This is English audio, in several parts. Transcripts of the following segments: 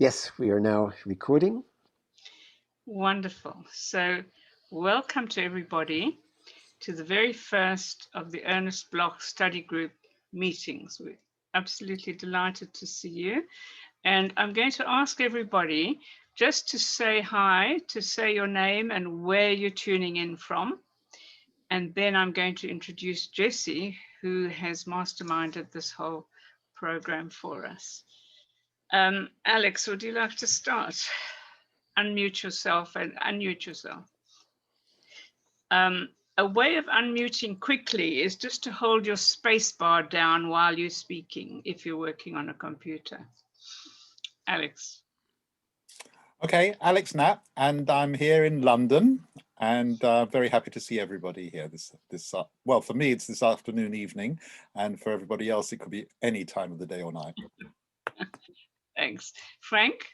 Yes, we are now recording. Wonderful. So welcome to everybody to the very first of the Ernest Bloch study group meetings. We're absolutely delighted to see you. And I'm going to ask everybody just to say hi, to say your name and where you're tuning in from. And then I'm going to introduce Jessie, who has masterminded this whole program for us. Alex, would you like to start? Unmute yourself and unmute yourself. A way of unmuting quickly is just to hold your space bar down while you're speaking if you're working on a computer. Alex. Okay, Alex Knapp, and I'm here in London, and very happy to see everybody here. Well, for me, it's this afternoon, evening, and for everybody else, it could be any time of the day or night. Thanks. Frank?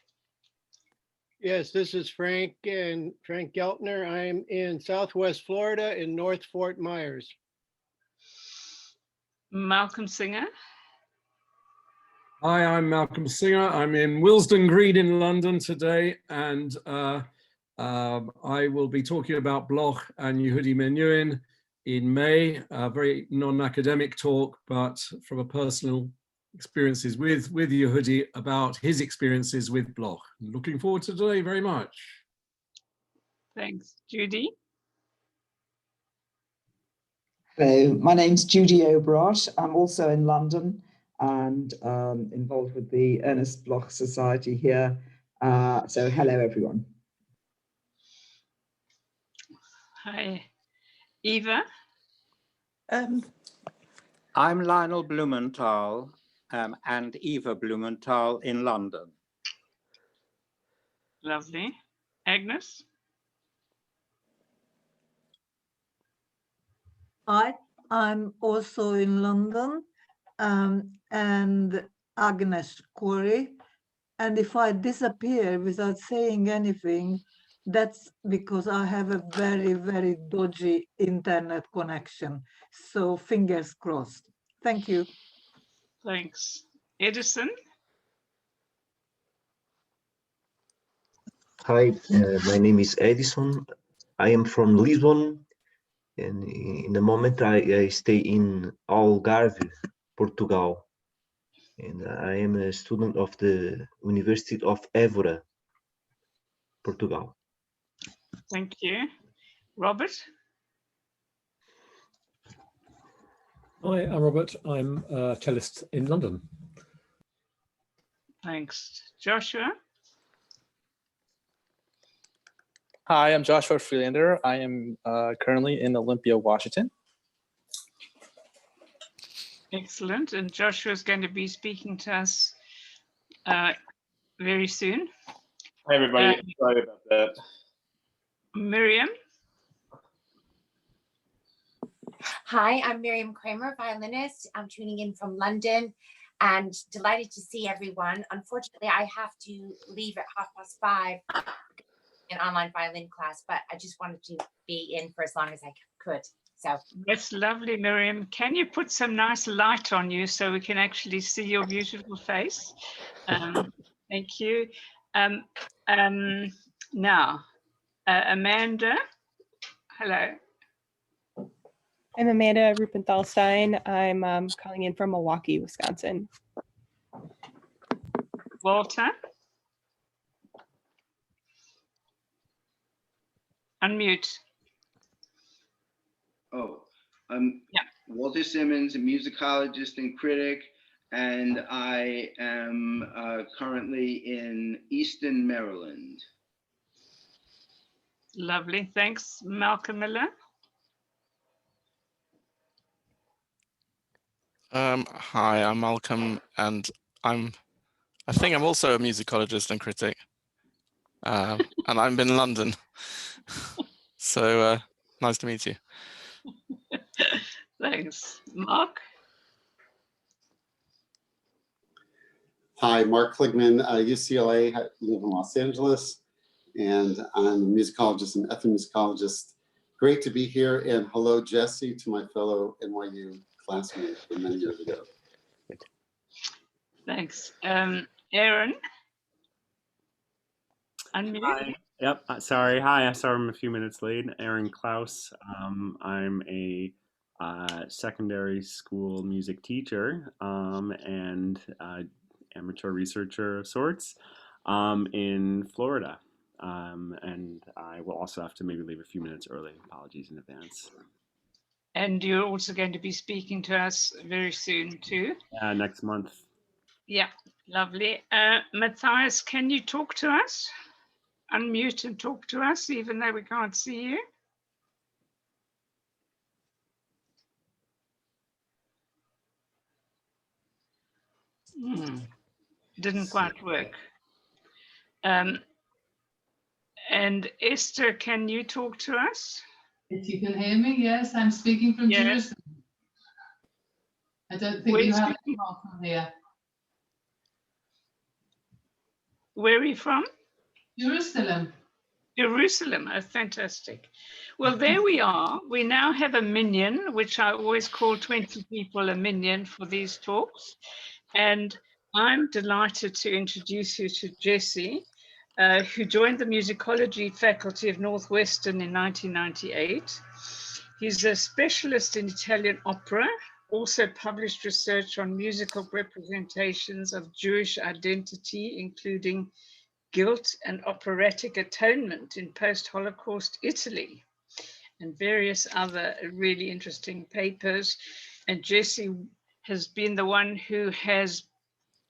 Yes, this is Frank Geltner. I'm in Southwest Florida in North Fort Myers. Malcolm Singer? Hi, I'm Malcolm Singer. I'm in Willesden Green in London today, and I will be talking about Bloch and Yehudi Menuhin in May. A very non-academic talk, but from a personal experiences with Yehudi about his experiences with Bloch. Looking forward to today very much. Thanks. Judy? Hello, my name's Judy Obrot. I'm also in London and involved with the Ernest Bloch Society here. So hello, everyone. Hi. Eva? I'm Lionel Blumenthal and Eva Blumenthal in London. Lovely. Agnes? Hi, I'm also in London, and Agnes Corey. And if I disappear without saying anything, that's because I have a very, very dodgy internet connection. So fingers crossed. Thank you. Thanks. Edison? Hi, my name is Edison. I am from Lisbon, and in the moment I stay in Algarve, Portugal, and I am a student of the University of Évora, Portugal. Thank you. Robert? Hi, I'm Robert. I'm a cellist in London. Thanks. Joshua? Hi, I'm Joshua Freelander. I am currently in Olympia, Washington. Excellent. And Joshua is going to be speaking to us very soon. Hi, everybody. Sorry about that. Miriam? Hi, I'm Miriam Kramer, violinist. I'm tuning in from London and delighted to see everyone. Unfortunately, I have to leave at 5:30 in online violin class, but I just wanted to be in for as long as I could. So that's lovely, Miriam. Can you put some nice light on you so we can actually see your beautiful face? Thank you. Now, Amanda, hello. I'm Amanda Rupenthal-Stein. I'm calling in from Milwaukee, Wisconsin. Walter? Unmute. Oh, I'm Walter Simmons, a musicologist and critic, and I am currently in Easton, Maryland. Lovely, thanks. Malcolm Miller. Hi, I'm Malcolm, and I think I'm also a musicologist and critic, and I'm in London. So nice to meet you. Thanks. Mark? Hi, Mark Kligman, UCLA, I live in Los Angeles, and I'm a musicologist and ethnomusicologist. Great to be here, and hello, Jesse, to my fellow NYU classmate from many years ago. Thanks. Aaron? Unmute. Hi. Yep. Sorry. Hi. Sorry, I'm a few minutes late. Aaron Klaus. I'm a secondary school music teacher and amateur researcher of sorts in Florida. And I will also have to maybe leave a few minutes early. Apologies in advance. And you're also going to be speaking to us very soon too. Next month. Yeah, lovely. Matthias, can you talk to us? Unmute and talk to us, even though we can't see you. Didn't quite work. And Esther, can you talk to us? If you can hear me, yes, I'm speaking from Jerusalem. I don't think you have any from here. Where are you from? Jerusalem. Jerusalem, oh, fantastic. Well, there we are. We now have a minion, which I always call 20 people a minion for these talks. And I'm delighted to introduce you to Jesse, who joined the musicology faculty of Northwestern in 1998. He's a specialist in Italian opera, also published research on musical representations of Jewish identity, including guilt and operatic atonement in post-Holocaust Italy, and various other really interesting papers. And Jesse has been the one who has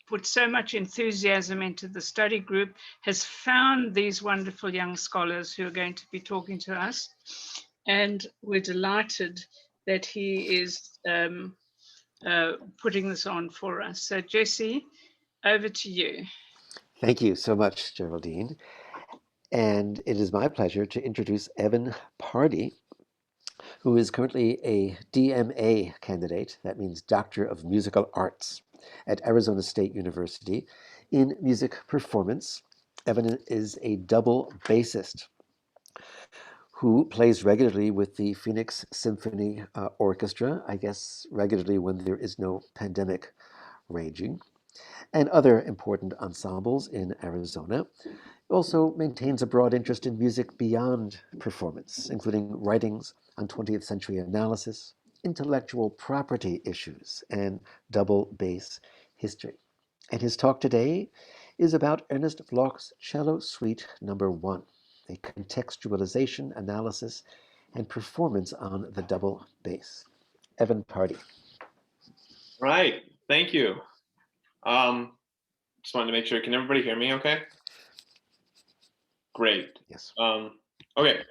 put so much enthusiasm into the study group, has found these wonderful young scholars who are going to be talking to us. And we're delighted that he is putting this on for us. So Jesse, over to you. Thank you so much, Geraldine. And it is my pleasure to introduce Evan Pardi, who is currently a DMA candidate, that means Doctor of Musical Arts, at Arizona State University in music performance. Evan is a double bassist who plays regularly with the Phoenix Symphony Orchestra, I guess regularly when there is no pandemic raging, and other important ensembles in Arizona. Also maintains a broad interest in music beyond performance, including writings on 20th century analysis, intellectual property issues, and double bass history. And his talk today is about Ernest Bloch's Cello Suite No. 1, a contextualization, analysis, and performance on the double bass. Evan Pardi. Right. Thank you. Just wanted to make sure. Can everybody hear me okay? Great. Yes. Okay.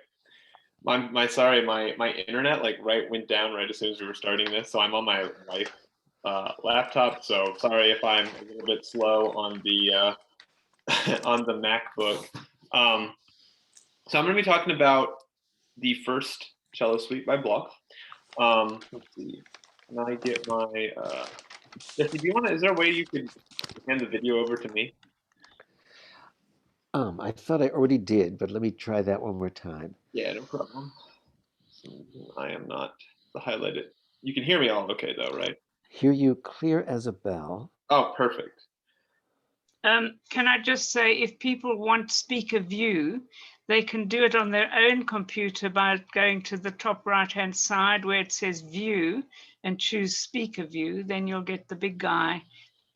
Sorry, my internet went down right as soon as we were starting this, so I'm on my laptop. So sorry if I'm a little bit slow on the on the MacBook. So I'm going to be talking about the first cello suite by Bloch. Let's see. Can I get my Jesse? Is there a way you could hand the video over to me? I thought I already did, but let me try that one more time. Yeah, no problem. I am not highlighted. You can hear me all okay though, right? Hear you clear as a bell. Oh, perfect. Can I just say, if people want speaker view, they can do it on their own computer by going to the top right-hand side where it says view and choose speaker view. Then you'll get the big guy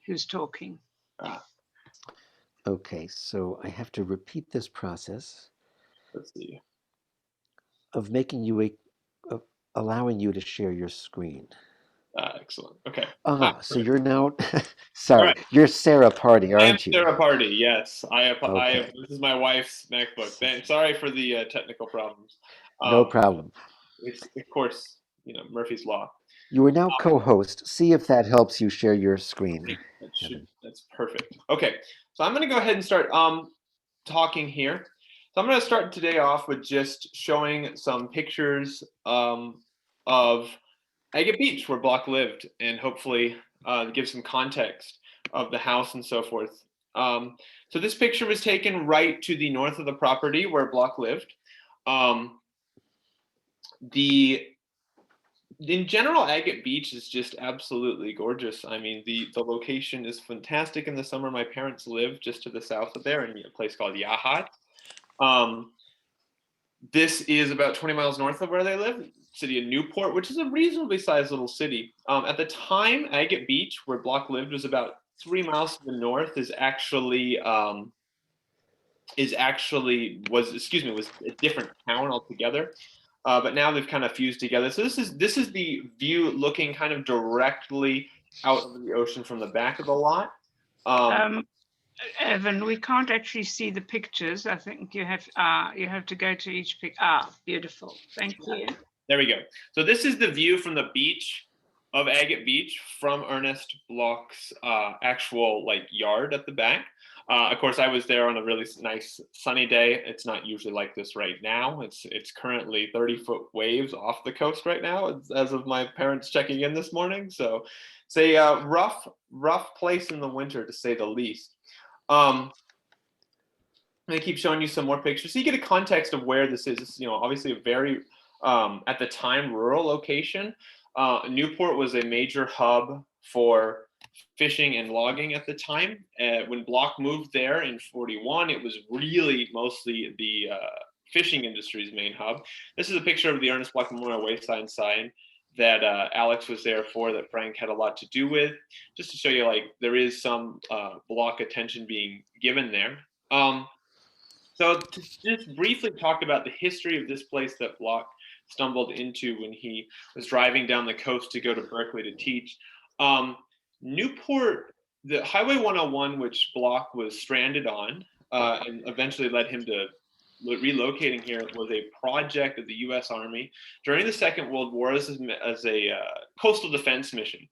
who's talking. Okay, so I have to repeat this process. Let's see. Of making you allowing you to share your screen. Excellent. Okay. So you're now, sorry, right. You're Zara Pardi, aren't you? Zara Pardi, yes. This is my wife's MacBook. Sorry for the technical problems. No problem. It's, of course, Murphy's Law. You are now co-host. See if that helps you share your screen. That's perfect. Okay, so I'm going to go ahead and start talking here. So I'm going to start today off with just showing some pictures of Agate Beach, where Bloch lived, and hopefully give some context of the house and so forth. So this picture was taken right to the north of the property where Bloch lived. In general, Agate Beach is just absolutely gorgeous. I mean, the location is fantastic in the summer. My parents live just to the south of there in a place called Yahat. This is about 20 miles north of where they live, city of Newport, which is a reasonably sized little city. At the time, Agate Beach, where Bloch lived, was about 3 miles to the north. Was a different town altogether. But now they've kind of fused together. So this is the view looking kind of directly out over the ocean from the back of the lot. Evan, we can't actually see the pictures. I think you have to go to each pic. Beautiful. Thank you. There we go. So this is the view from the beach of Agate Beach from Ernest Bloch's actual yard at the back. Of course, I was there on a really nice sunny day. It's not usually like this right now. It's currently 30-foot waves off the coast right now, as of my parents checking in this morning. So it's a rough place in the winter, to say the least. I'm gonna keep showing you some more pictures so you get a context of where this is. This is, obviously a very, at the time, rural location. Newport was a major hub for fishing and logging at the time. When Bloch moved there in '41, it was really mostly the fishing industry's main hub. This is a picture of the Ernest Bloch Memorial Wayside sign that Alex was there for, that Frank had a lot to do with, just to show you there is some Bloch attention being given there. So to just briefly talk about the history of this place that Bloch stumbled into when he was driving down the coast to go to Berkeley to teach. Newport, the Highway 101, which Bloch was stranded on and eventually led him to relocating here, was a project of the U.S. Army during the Second World War as a coastal defense mission.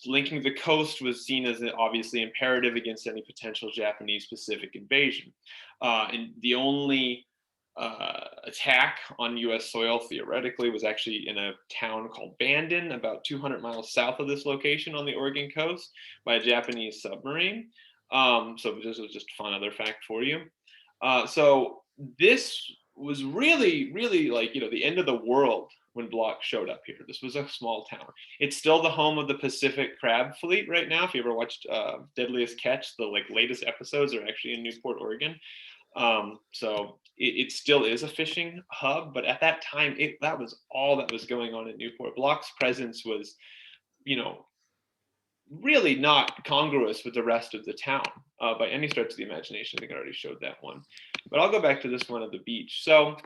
Linking the coast was seen as obviously imperative against any potential Japanese Pacific invasion. And the only attack on U.S. soil, theoretically, was actually in a town called Bandon, about 200 miles south of this location on the Oregon coast, by a Japanese submarine. So this was just a fun other fact for you. So this was really, really the end of the world when Bloch showed up here. This was a small town. It's still the home of the Pacific crab fleet right now. If you ever watched Deadliest Catch, the latest episodes are actually in Newport, Oregon. So it still is a fishing hub, but at that time, that was all that was going on in Newport. Bloch's presence was, really not congruous with the rest of the town by any stretch of the imagination. I think I already showed that one, but I'll go back to this one at the beach. So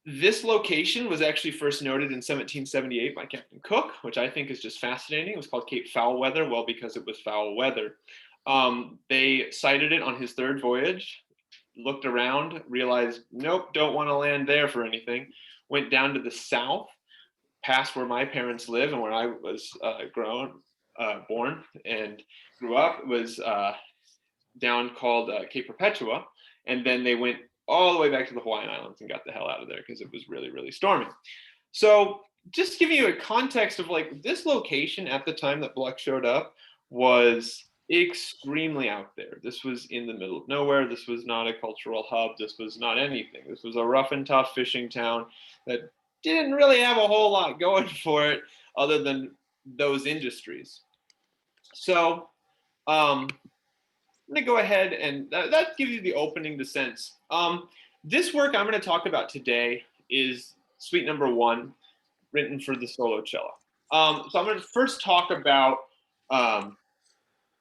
this location was actually first noted in 1778 by Captain Cook, which I think is just fascinating. It was called Cape Foul Weather, well, because it was foul weather. They sighted it on his third voyage, looked around, realized, nope, don't want to land there for anything, went down to the south, past where my parents live and where I was born and grew up, was down called Cape Perpetua. And then they went all the way back to the Hawaiian Islands and got the hell out of there because it was really, really stormy. So just giving you a context of this location at the time that Bloch showed up was extremely out there. This was in the middle of nowhere. This was not a cultural hub. This was not anything. This was a rough and tough fishing town that didn't really have a whole lot going for it other than those industries. So I'm gonna go ahead and that gives you the opening to sense. This work I'm gonna talk about today is Suite Number 1, written for the solo cello. So I'm gonna first talk about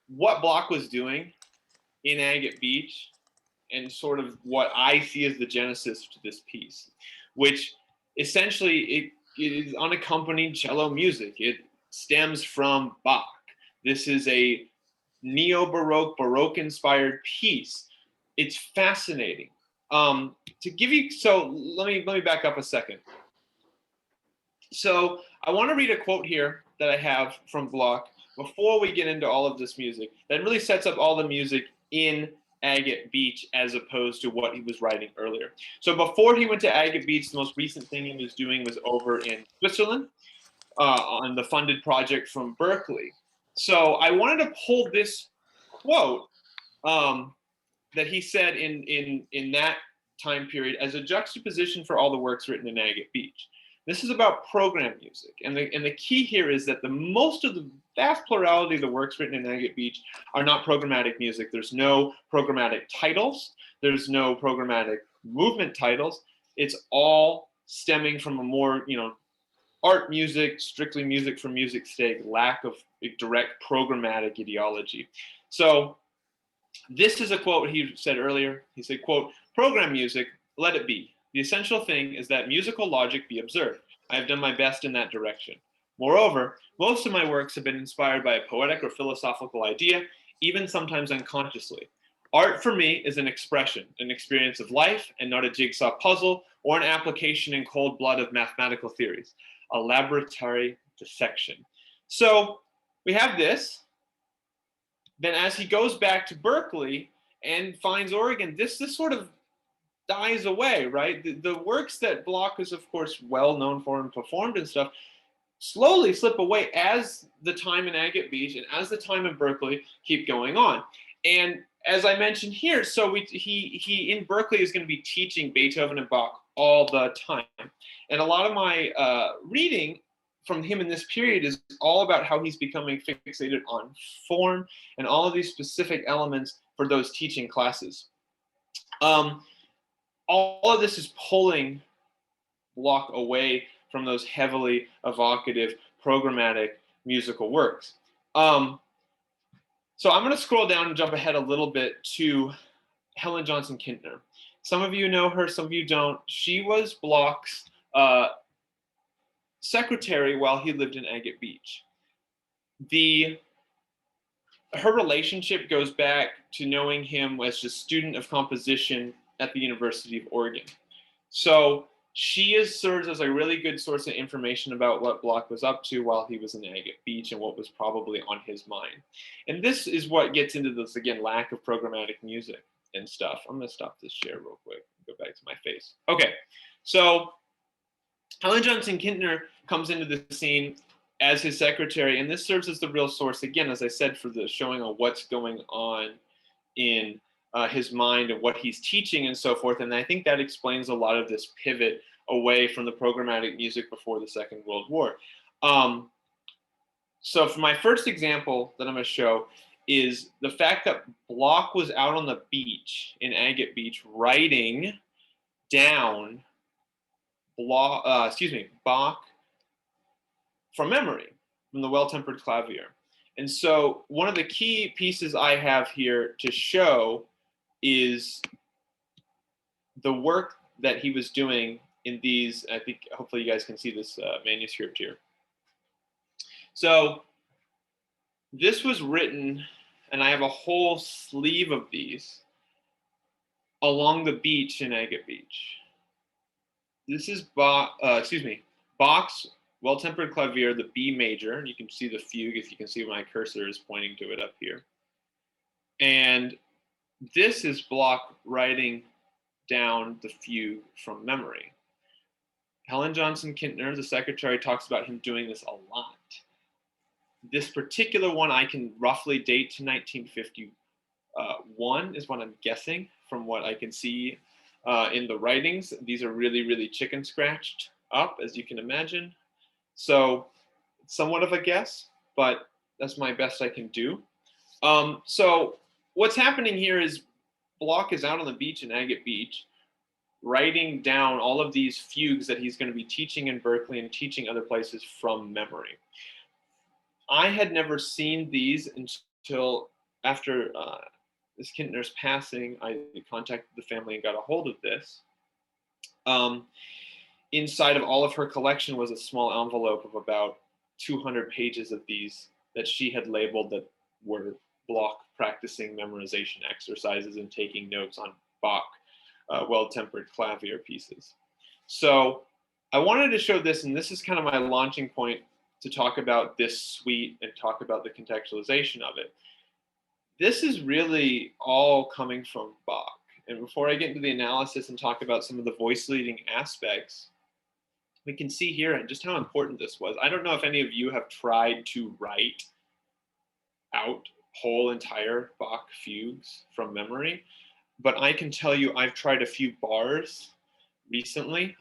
what Bloch was doing in Agate Beach and sort of what I see as the genesis to this piece, which essentially it is unaccompanied cello music. It stems from Bach. This is a neo-Baroque, Baroque-inspired piece. It's fascinating. To give you, so let me back up a second. So I want to read a quote here that I have from Bloch before we get into all of this music that really sets up all the music in Agate Beach as opposed to what he was writing earlier. So before he went to Agate Beach, the most recent thing he was doing was over in Switzerland on the funded project from Berkeley. So I wanted to pull this quote that he said in that time period as a juxtaposition for all the works written in Agate Beach. This is about program music. And the key here is that most of the vast plurality of the works written in Agate Beach are not programmatic music. There's no programmatic titles. There's no programmatic movement titles. It's all stemming from a more, art music, strictly music for music's sake, lack of direct programmatic ideology. So this is a quote he said earlier. He said, quote, "Program music, let it be. The essential thing is that musical logic be observed. I have done my best in that direction. Moreover, most of my works have been inspired by a poetic or philosophical idea, even sometimes unconsciously. Art for me is an expression, an experience of life, and not a jigsaw puzzle or an application in cold blood of mathematical theories, a laboratory dissection." So we have this. Then as he goes back to Berkeley and finds Oregon, this sort of dies away, right? The works that Bloch is, of course, well known for and performed and stuff slowly slip away as the time in Agate Beach and as the time in Berkeley keep going on. And as I mentioned here, so he in Berkeley is going to be teaching Beethoven and Bach all the time. And a lot of my reading from him in this period is all about how he's becoming fixated on form and all of these specific elements for those teaching classes. All of this is pulling Bloch away from those heavily evocative, programmatic musical works. So I'm going to scroll down and jump ahead a little bit to Helen Johnson Kintner. Some of you know her, some of you don't. She was Bloch's secretary while he lived in Agate Beach. Her relationship goes back to knowing him as a student of composition at the University of Oregon. So she serves as a really good source of information about what Bloch was up to while he was in Agate Beach and what was probably on his mind. And this is what gets into this, again, lack of programmatic music and stuff. I'm going to stop this share real quick and go back to my face. Okay, so Helen Johnson Kintner comes into the scene as his secretary, and this serves as the real source, again, as I said, for the showing of what's going on in his mind and what he's teaching and so forth. And I think that explains a lot of this pivot away from the programmatic music before the Second World War. So for my first example that I'm going to show is the fact that Bloch was out on the beach in Agate Beach writing down Bach from memory, from the Well-Tempered Clavier. And so one of the key pieces I have here to show is the work that he was doing in these, I think hopefully you guys can see this manuscript here. So this was written, and I have a whole sleeve of these along the beach in Agate Beach. This is Bach's Well-Tempered Clavier, the B major. You can see the fugue if you can see my cursor is pointing to it up here. And this is Bloch writing down the fugue from memory. Helen Johnson Kintner, the secretary, talks about him doing this a lot. This particular one I can roughly date to 1951 is what I'm guessing from what I can see in the writings. These are really, really chicken scratched up, as you can imagine. So somewhat of a guess, but that's my best I can do. So what's happening here is Bloch is out on the beach in Agate Beach, writing down all of these fugues that he's going to be teaching in Berkeley and teaching other places from memory. I had never seen these until after Ms. Kintner's passing. I contacted the family and got a hold of this. Inside of all of her collection was a small envelope of about 200 pages of these that she had labeled that were Bloch practicing memorization exercises and taking notes on Bach Well-Tempered Clavier pieces. So I wanted to show this, and this is kind of my launching point to talk about this suite and talk about the contextualization of it. This is really all coming from Bach. And before I get into the analysis and talk about some of the voice leading aspects, we can see here just how important this was. I don't know if any of you have tried to write out whole entire Bach fugues from memory, but I can tell you I've tried a few bars recently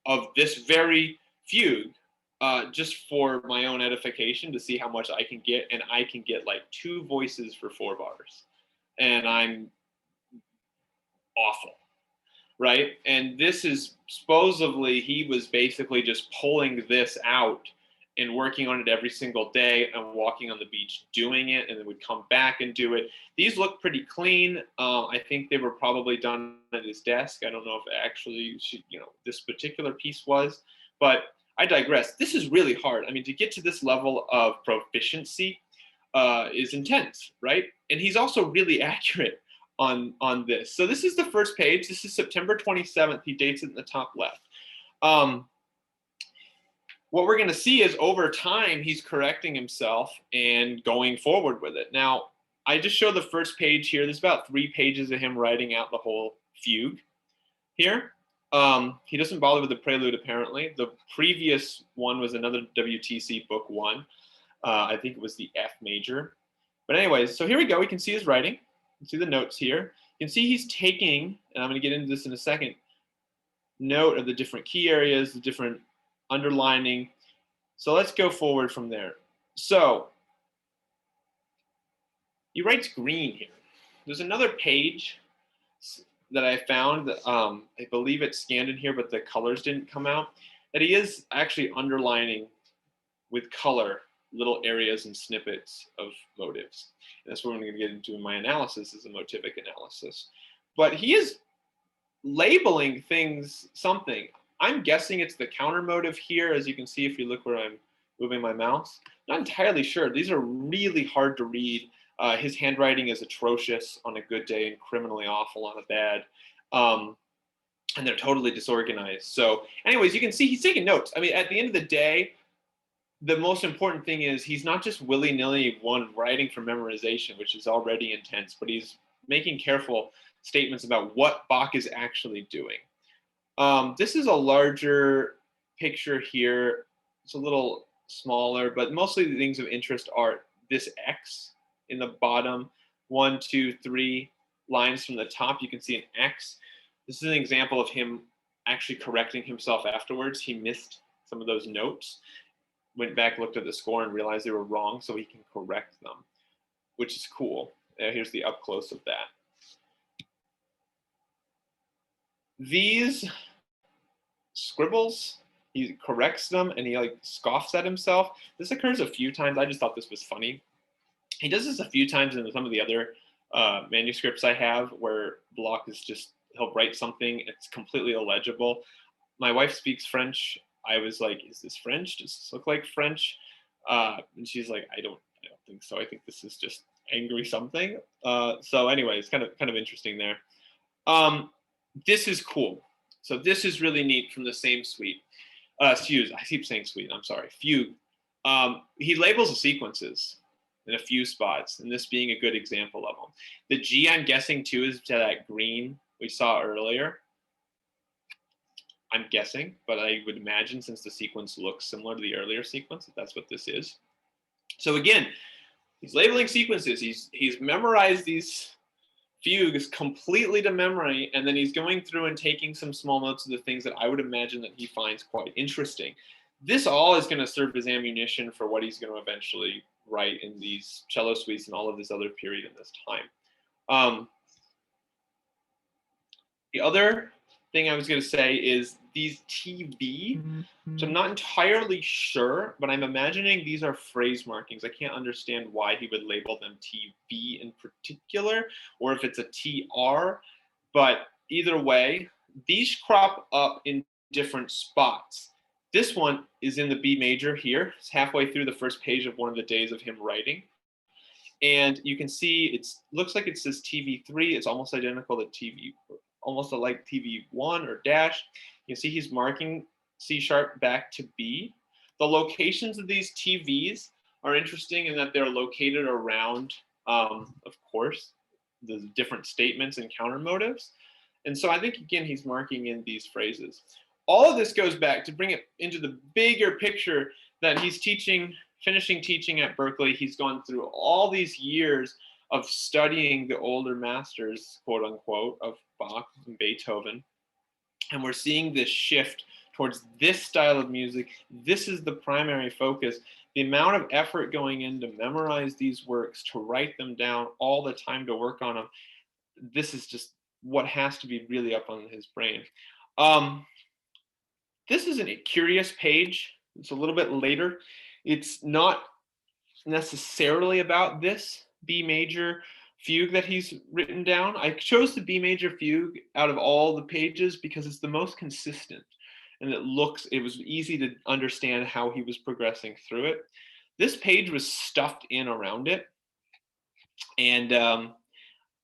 of this very fugue, just for my own edification to see how much I can get, and I can get like 2 voices for 4 bars, and I'm awful, right? And this is supposedly, he was basically just pulling this out and working on it every single day and walking on the beach doing it, and then would come back and do it. These look pretty clean. I think they were probably done at his desk. I don't know if actually, this particular piece was, but I digress. This is really hard. I mean, to get to this level of proficiency is intense, right? And he's also really accurate on this. So this is the first page. This is September 27th. He dates it in the top left. What we're going to see is over time, he's correcting himself and going forward with it. Now, I just show the first page here. There's about 3 pages of him writing out the whole fugue here. He doesn't bother with the prelude, apparently. The previous one was another WTC book 1. I think it was the F major. But anyways, so here we go. We can see his writing. You can see the notes here. You can see he's taking, and I'm going to get into this in a second, note of the different key areas, the different underlining. So let's go forward from there. So he writes green here. There's another page that I found, I believe it's scanned in here, but the colors didn't come out, that he is actually underlining with color little areas and snippets of motives. And that's what I'm going to get into in my analysis, is a motivic analysis. But he is labeling things something. I'm guessing it's the counter motive here, as you can see if you look where I'm moving my mouse. Not entirely sure. These are really hard to read. His handwriting is atrocious on a good day and criminally awful on a bad. And they're totally disorganized. So anyways, you can see he's taking notes. I mean, at the end of the day, the most important thing is he's not just willy-nilly writing for memorization, which is already intense, but he's making careful statements about what Bach is actually doing. This is a larger picture here. It's a little smaller, but mostly the things of interest are this X in the bottom, 1, 2, 3 lines from the top. You can see an X. This is an example of him actually correcting himself afterwards. He missed some of those notes, went back, looked at the score, and realized they were wrong, so he can correct them, which is cool. Here's the up close of that. These scribbles, he corrects them and he like scoffs at himself. This occurs a few times. I just thought this was funny. He does this a few times in some of the other manuscripts I have, where Bloch is just, he'll write something, it's completely illegible. My wife speaks French. I was like, is this French? Does this look like French? And she's like, I don't think so. I think this is just angry something. So anyways, kind of interesting there. This is cool. So this is really neat from the same suite. Fugue, I keep saying suite, I'm sorry, fugue. He labels the sequences in a few spots, and this being a good example of them. The G, I'm guessing too, is to that green we saw earlier. I'm guessing, but I would imagine, since the sequence looks similar to the earlier sequence, that's what this is. So again, he's labeling sequences. He's memorized these fugues completely to memory, and then he's going through and taking some small notes of the things that I would imagine that he finds quite interesting. This all is going to serve as ammunition for what he's going to eventually write in these cello suites and all of this other period in this time. The other thing I was going to say is these TV, which I'm not entirely sure, but I'm imagining these are phrase markings. I can't understand why he would label them TV in particular, or if it's a TR, but either way, these crop up in different spots. This one is in the B major here. It's halfway through the first page of one of the days of him writing. And you can see it looks like it says TV3. It's almost identical to TV, almost like TV1 or dash. You can see he's marking C sharp back to B. The locations of these TVs are interesting in that they're located around, of course, the different statements and counter motives. And so I think, again, he's marking in these phrases. All of this goes back to bring it into the bigger picture that he's teaching, finishing teaching at Berkeley. He's gone through all these years of studying the older masters, quote unquote, of Bach and Beethoven. And we're seeing this shift towards this style of music. This is the primary focus. The amount of effort going in to memorize these works, to write them down, all the time to work on them, this is just what has to be really up on his brain. This is a curious page. It's a little bit later. It's not necessarily about this B major fugue that he's written down. I chose the B major fugue out of all the pages because it's the most consistent, and it was easy to understand how he was progressing through it. This page was stuffed in around it, and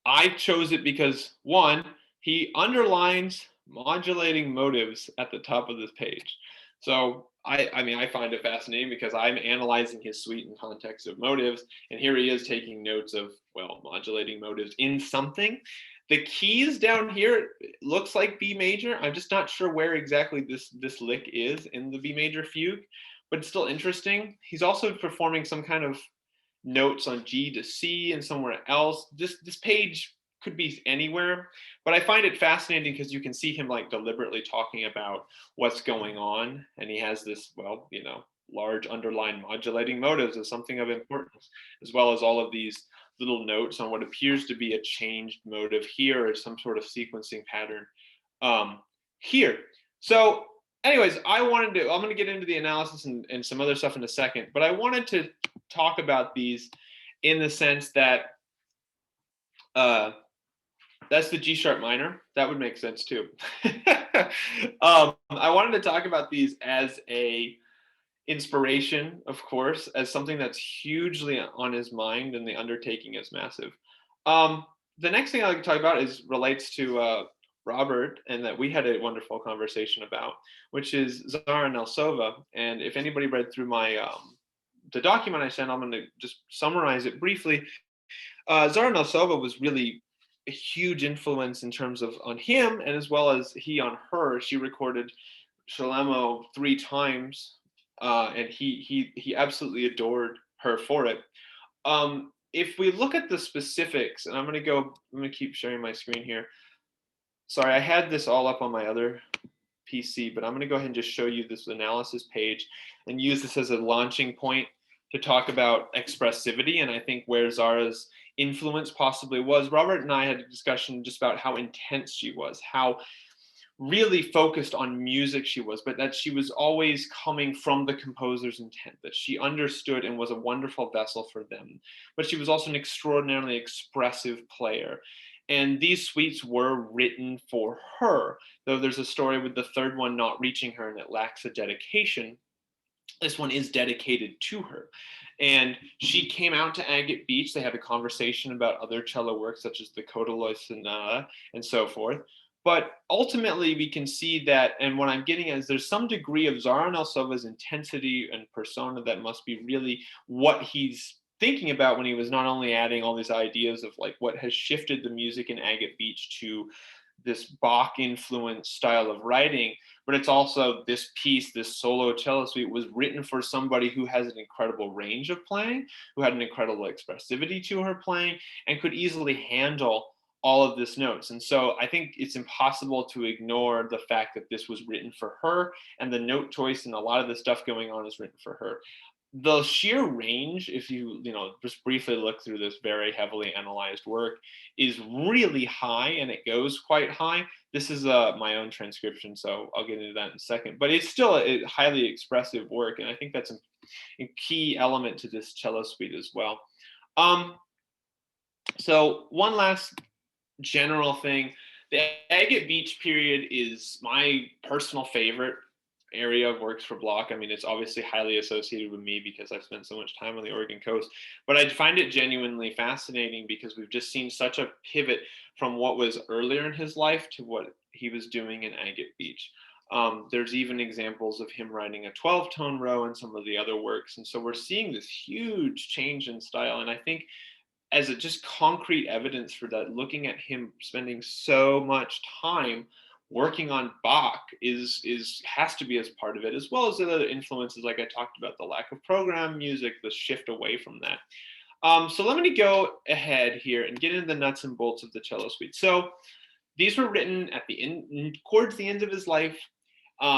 I chose it because, one, he underlines modulating motives at the top of this page. So I mean, I find it fascinating because I'm analyzing his suite in context of motives, and here he is taking notes of, well, modulating motives in something. The keys down here looks like B major. I'm just not sure where exactly this lick is in the B major fugue, but it's still interesting. He's also performing some kind of notes on G to C and somewhere else. This page could be anywhere, but I find it fascinating because you can see him like deliberately talking about what's going on, and he has this, well, you know, large underlined modulating motives as something of importance, as well as all of these little notes on what appears to be a changed motive here or some sort of sequencing pattern here. So anyways, I'm going to get into the analysis and some other stuff in a second, but I wanted to talk about these in the sense that that's the G sharp minor. That would make sense too. I wanted to talk about these as a inspiration, of course, as something that's hugely on his mind, and the undertaking is massive. The next thing I'd like to talk about relates to Robert, and that we had a wonderful conversation about, which is Zara Nelsova. And if anybody read through my the document I sent, I'm going to just summarize it briefly. Zara Nelsova was really a huge influence in terms of on him, and as well as he on her. She recorded Shalemo 3 times, and he absolutely adored her for it. If we look at the specifics, and I'm going to keep sharing my screen here. Sorry, I had this all up on my other PC, but I'm going to go ahead and just show you this analysis page and use this as a launching point to talk about expressivity, and I think where Zara's influence possibly was. Robert and I had a discussion just about how intense she was, how really focused on music she was, but that she was always coming from the composer's intent, that she understood and was a wonderful vessel for them. But she was also an extraordinarily expressive player. And these suites were written for her, though there's a story with the third one not reaching her and it lacks a dedication. This one is dedicated to her. And she came out to Agate Beach. They had a conversation about other cello works, such as the Kodaly Sonata and so forth. But ultimately, we can see that, and what I'm getting at is there's some degree of Zara Nelsova's intensity and persona that must be really what he's thinking about when he was not only adding all these ideas of like what has shifted the music in Agate Beach to this Bach influenced style of writing, but it's also this piece, this solo cello suite was written for somebody who has an incredible range of playing, who had an incredible expressivity to her playing, and could easily handle all of this notes. And so I think it's impossible to ignore the fact that this was written for her, and the note choice and a lot of the stuff going on is written for her. The sheer range, if you just briefly look through this very heavily analyzed work, is really high, and it goes quite high. This is my own transcription, so I'll get into that in a second. But it's still a highly expressive work, and I think that's a key element to this cello suite as well. So one last general thing, the Agate Beach period is my personal favorite area of works for Bloch. I mean, it's obviously highly associated with me because I've spent so much time on the Oregon coast, but I find it genuinely fascinating because we've just seen such a pivot from what was earlier in his life to what he was doing in Agate Beach. There's even examples of him writing a 12-tone row in some of the other works. And so we're seeing this huge change in style. And I think as a just concrete evidence for that, looking at him spending so much time working on Bach has to be as part of it, as well as the other influences like I talked about, the lack of program music, the shift away from that. So let me go ahead here and get into the nuts and bolts of the cello suite. So these were written at towards the end of his life.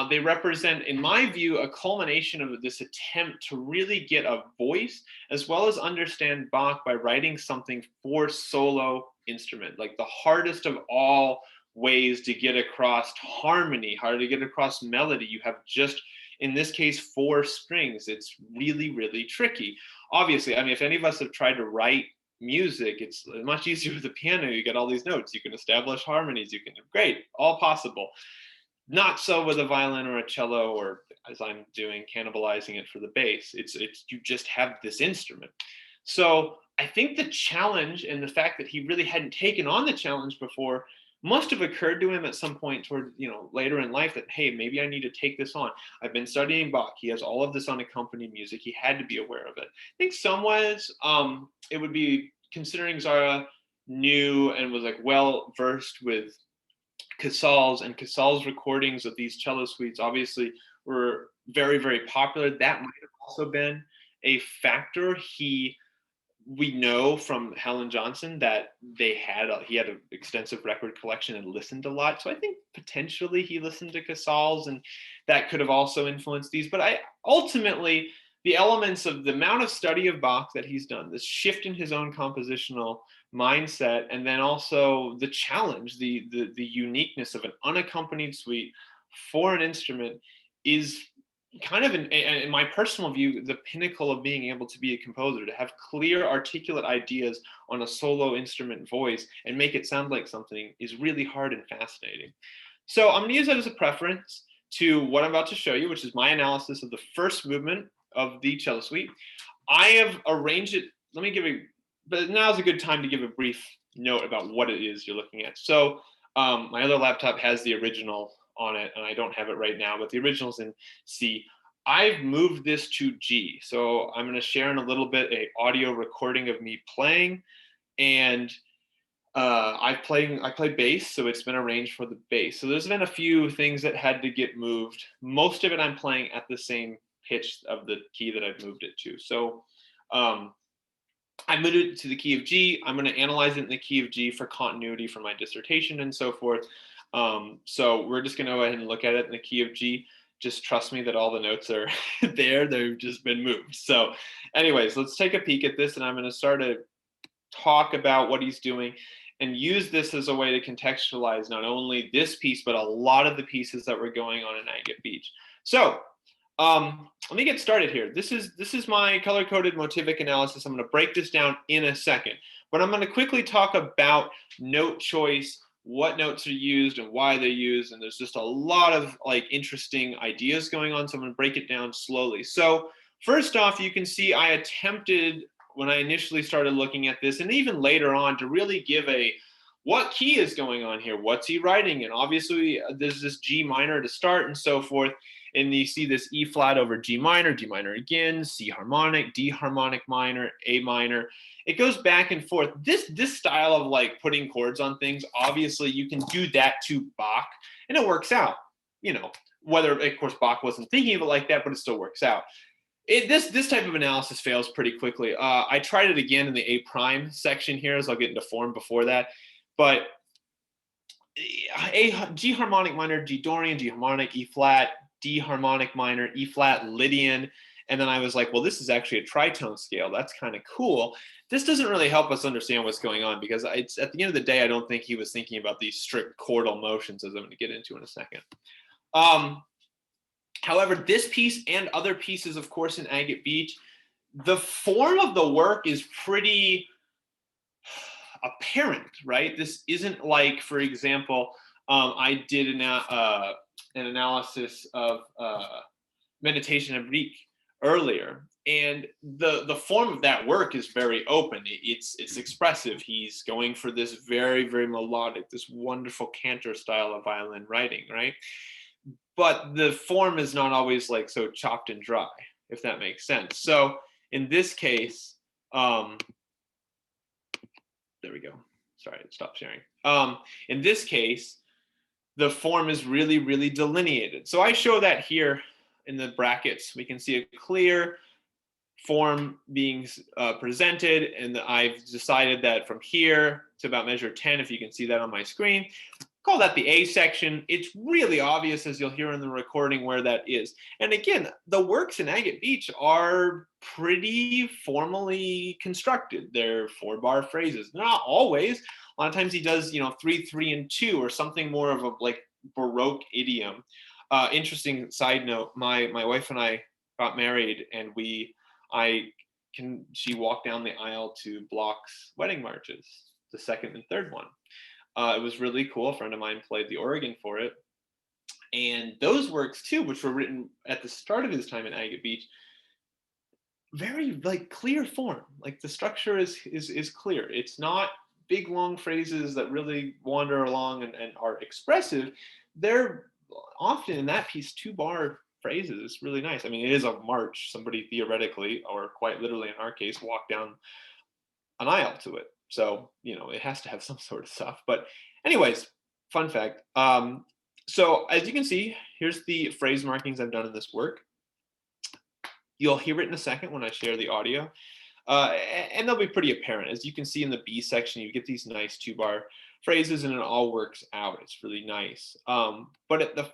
They represent, in my view, a culmination of this attempt to really get a voice as well as understand Bach by writing something for solo instrument, like the hardest of all ways to get across harmony, hard to get across melody. You have just, in this case, 4 strings. It's really, really tricky. Obviously, I mean, if any of us have tried to write music, it's much easier with the piano. You get all these notes, you can establish harmonies, you can, great, all possible. Not so with a violin or a cello, or as I'm doing, cannibalizing it for the bass. It's you just have this instrument. So I think the challenge and the fact that he really hadn't taken on the challenge before must have occurred to him at some point toward, later in life, that, hey, maybe I need to take this on. I've been studying Bach. He has all of this unaccompanied music. He had to be aware of it. I think some ways it would be, considering Zara knew and was like well versed with Casals, and Casals' recordings of these cello suites obviously were very, very popular. That might have also been a factor. We know from Helen Johnson that he had an extensive record collection and listened a lot. So I think potentially he listened to Casals, and that could have also influenced these. But ultimately, the elements of the amount of study of Bach that he's done, this shift in his own compositional mindset, and then also the challenge, the uniqueness of an unaccompanied suite for an instrument, is kind of, in my personal view, the pinnacle of being able to be a composer, to have clear, articulate ideas on a solo instrument voice and make it sound like something, is really hard and fascinating. So I'm going to use that as a preference to what I'm about to show you, which is my analysis of the first movement of the cello suite. I have arranged it. But now's a good time to give a brief note about what it is you're looking at. So my other laptop has the original on it, and I don't have it right now, but the original's in C. I've moved this to G. So I'm going to share in a little bit an audio recording of me playing, and I play bass, so it's been arranged for the bass. So there's been a few things that had to get moved. Most of it I'm playing at the same pitch of the key that I've moved it to. So I moved it to the key of G. I'm going to analyze it in the key of G for continuity for my dissertation and so forth. So we're just going to go ahead and look at it in the key of G. Just trust me that all the notes are there. They've just been moved. So anyways, let's take a peek at this, and I'm going to start to talk about what he's doing and use this as a way to contextualize not only this piece, but a lot of the pieces that were going on in Agate Beach. So let me get started here. This is my color-coded motivic analysis. I'm going to break this down in a second, but I'm going to quickly talk about note choice, what notes are used and why they're used, and there's just a lot of interesting ideas going on, so I'm going to break it down slowly. So first off, you can see I attempted, when I initially started looking at this, and even later on, to really give what key is going on here, what's he writing, and obviously there's this G minor to start and so forth. And you see this E flat over G minor again, C harmonic, D harmonic minor, A minor. It goes back and forth. This style of putting chords on things, obviously you can do that to Bach, and it works out. Whether, of course, Bach wasn't thinking of it like that, but it still works out. This type of analysis fails pretty quickly. I tried it again in the A prime section here, as I'll get into form before that. But G harmonic minor, G Dorian, G harmonic, E flat, D harmonic minor, E flat, Lydian. And then I was like, well, this is actually a tritone scale. That's kind of cool. This doesn't really help us understand what's going on, because it's, at the end of the day, I don't think he was thinking about these strict chordal motions, as I'm going to get into in a second. However, this piece and other pieces, of course, in Agate Beach, the form of the work is pretty apparent, right? This isn't like, for example, I did an analysis of Meditation of Riek earlier, and the form of that work is very open. It's expressive. He's going for this very, very melodic, this wonderful cantor style of violin writing, right? But the form is not always so chopped and dry, if that makes sense. So in this case, there we go. Sorry, it stopped sharing. In this case, the form is really, really delineated. So I show that here in the brackets. We can see a clear form being presented, and I've decided that from here to about measure 10, if you can see that on my screen, call that the A section. It's really obvious, as you'll hear in the recording, where that is. And again, the works in Agate Beach are pretty formally constructed. They're 4-bar phrases. Not always. A lot of times he does, 3, 3, and 2, or something more of a like Baroque idiom. Interesting side note: my wife and I got married, and she walked down the aisle to Bloch's wedding marches, the second and third one. It was really cool. A friend of mine played the organ for it. And those works too, which were written at the start of his time in Agate Beach, very like clear form. Like the structure is clear. It's not big long phrases that really wander along and are expressive. They're often in that piece 2-bar phrases. It's really nice. I mean, it is a march. Somebody theoretically, or quite literally in our case, walked down an aisle to it. So, it has to have some sort of stuff. But anyways, fun fact. So as you can see, here's the phrase markings I've done in this work. You'll hear it in a second when I share the audio. And they'll be pretty apparent. As you can see in the B section, you get these nice 2-bar phrases and it all works out. It's really nice. But at the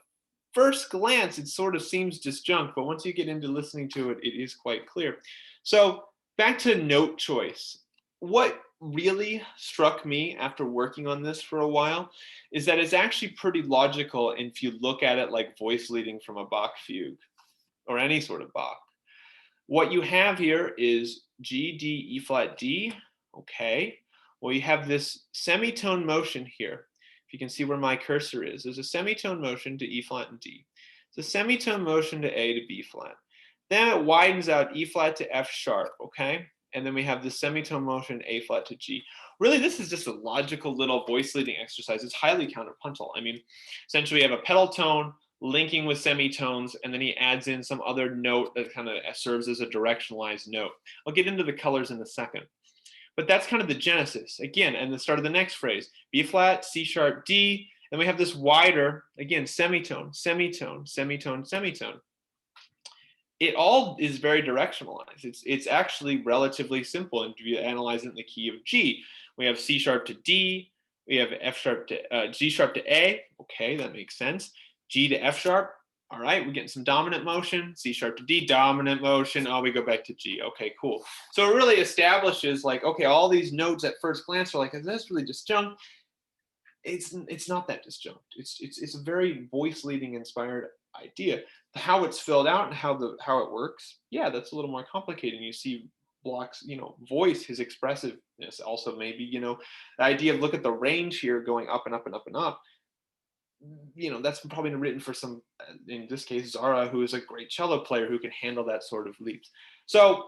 first glance, it sort of seems disjunct, but once you get into listening to it, it is quite clear. So back to note choice. What really struck me after working on this for a while is that it's actually pretty logical if you look at it like voice leading from a Bach fugue or any sort of Bach. What you have here is G, D, E flat, D. Okay. Well, you have this semitone motion here. If you can see where my cursor is, there's a semitone motion to E flat and D. It's a semitone motion to A to B flat. Then it widens out E flat to F sharp, okay? And then we have the semitone motion A flat to G. Really, this is just a logical little voice leading exercise. It's highly counterpuntal. I mean, essentially we have a pedal tone linking with semitones, and then he adds in some other note that kind of serves as a directionalized note. I'll get into the colors in a second. But that's kind of the genesis. Again, and the start of the next phrase, B flat, C sharp, D, and we have this wider, again, semitone, semitone, semitone, semitone. It all is very directionalized. It's actually relatively simple. And if you analyze it in the key of G, we have C sharp to D, we have F sharp to G sharp to A. Okay, that makes sense. G to F sharp. All right, we're getting some dominant motion. C sharp to D, dominant motion. Oh, we go back to G. Okay, cool. So it really establishes like, okay, all these notes at first glance are like, is this really disjunct? It's not that disjunct. It's a very voice leading inspired idea. How it's filled out and how it works, yeah, that's a little more complicated. You see Bloch's, voice, his expressiveness, also maybe, the idea of look at the range here going up and up and up and up. That's probably written for some, in this case, Zara, who is a great cello player who can handle that sort of leaps. So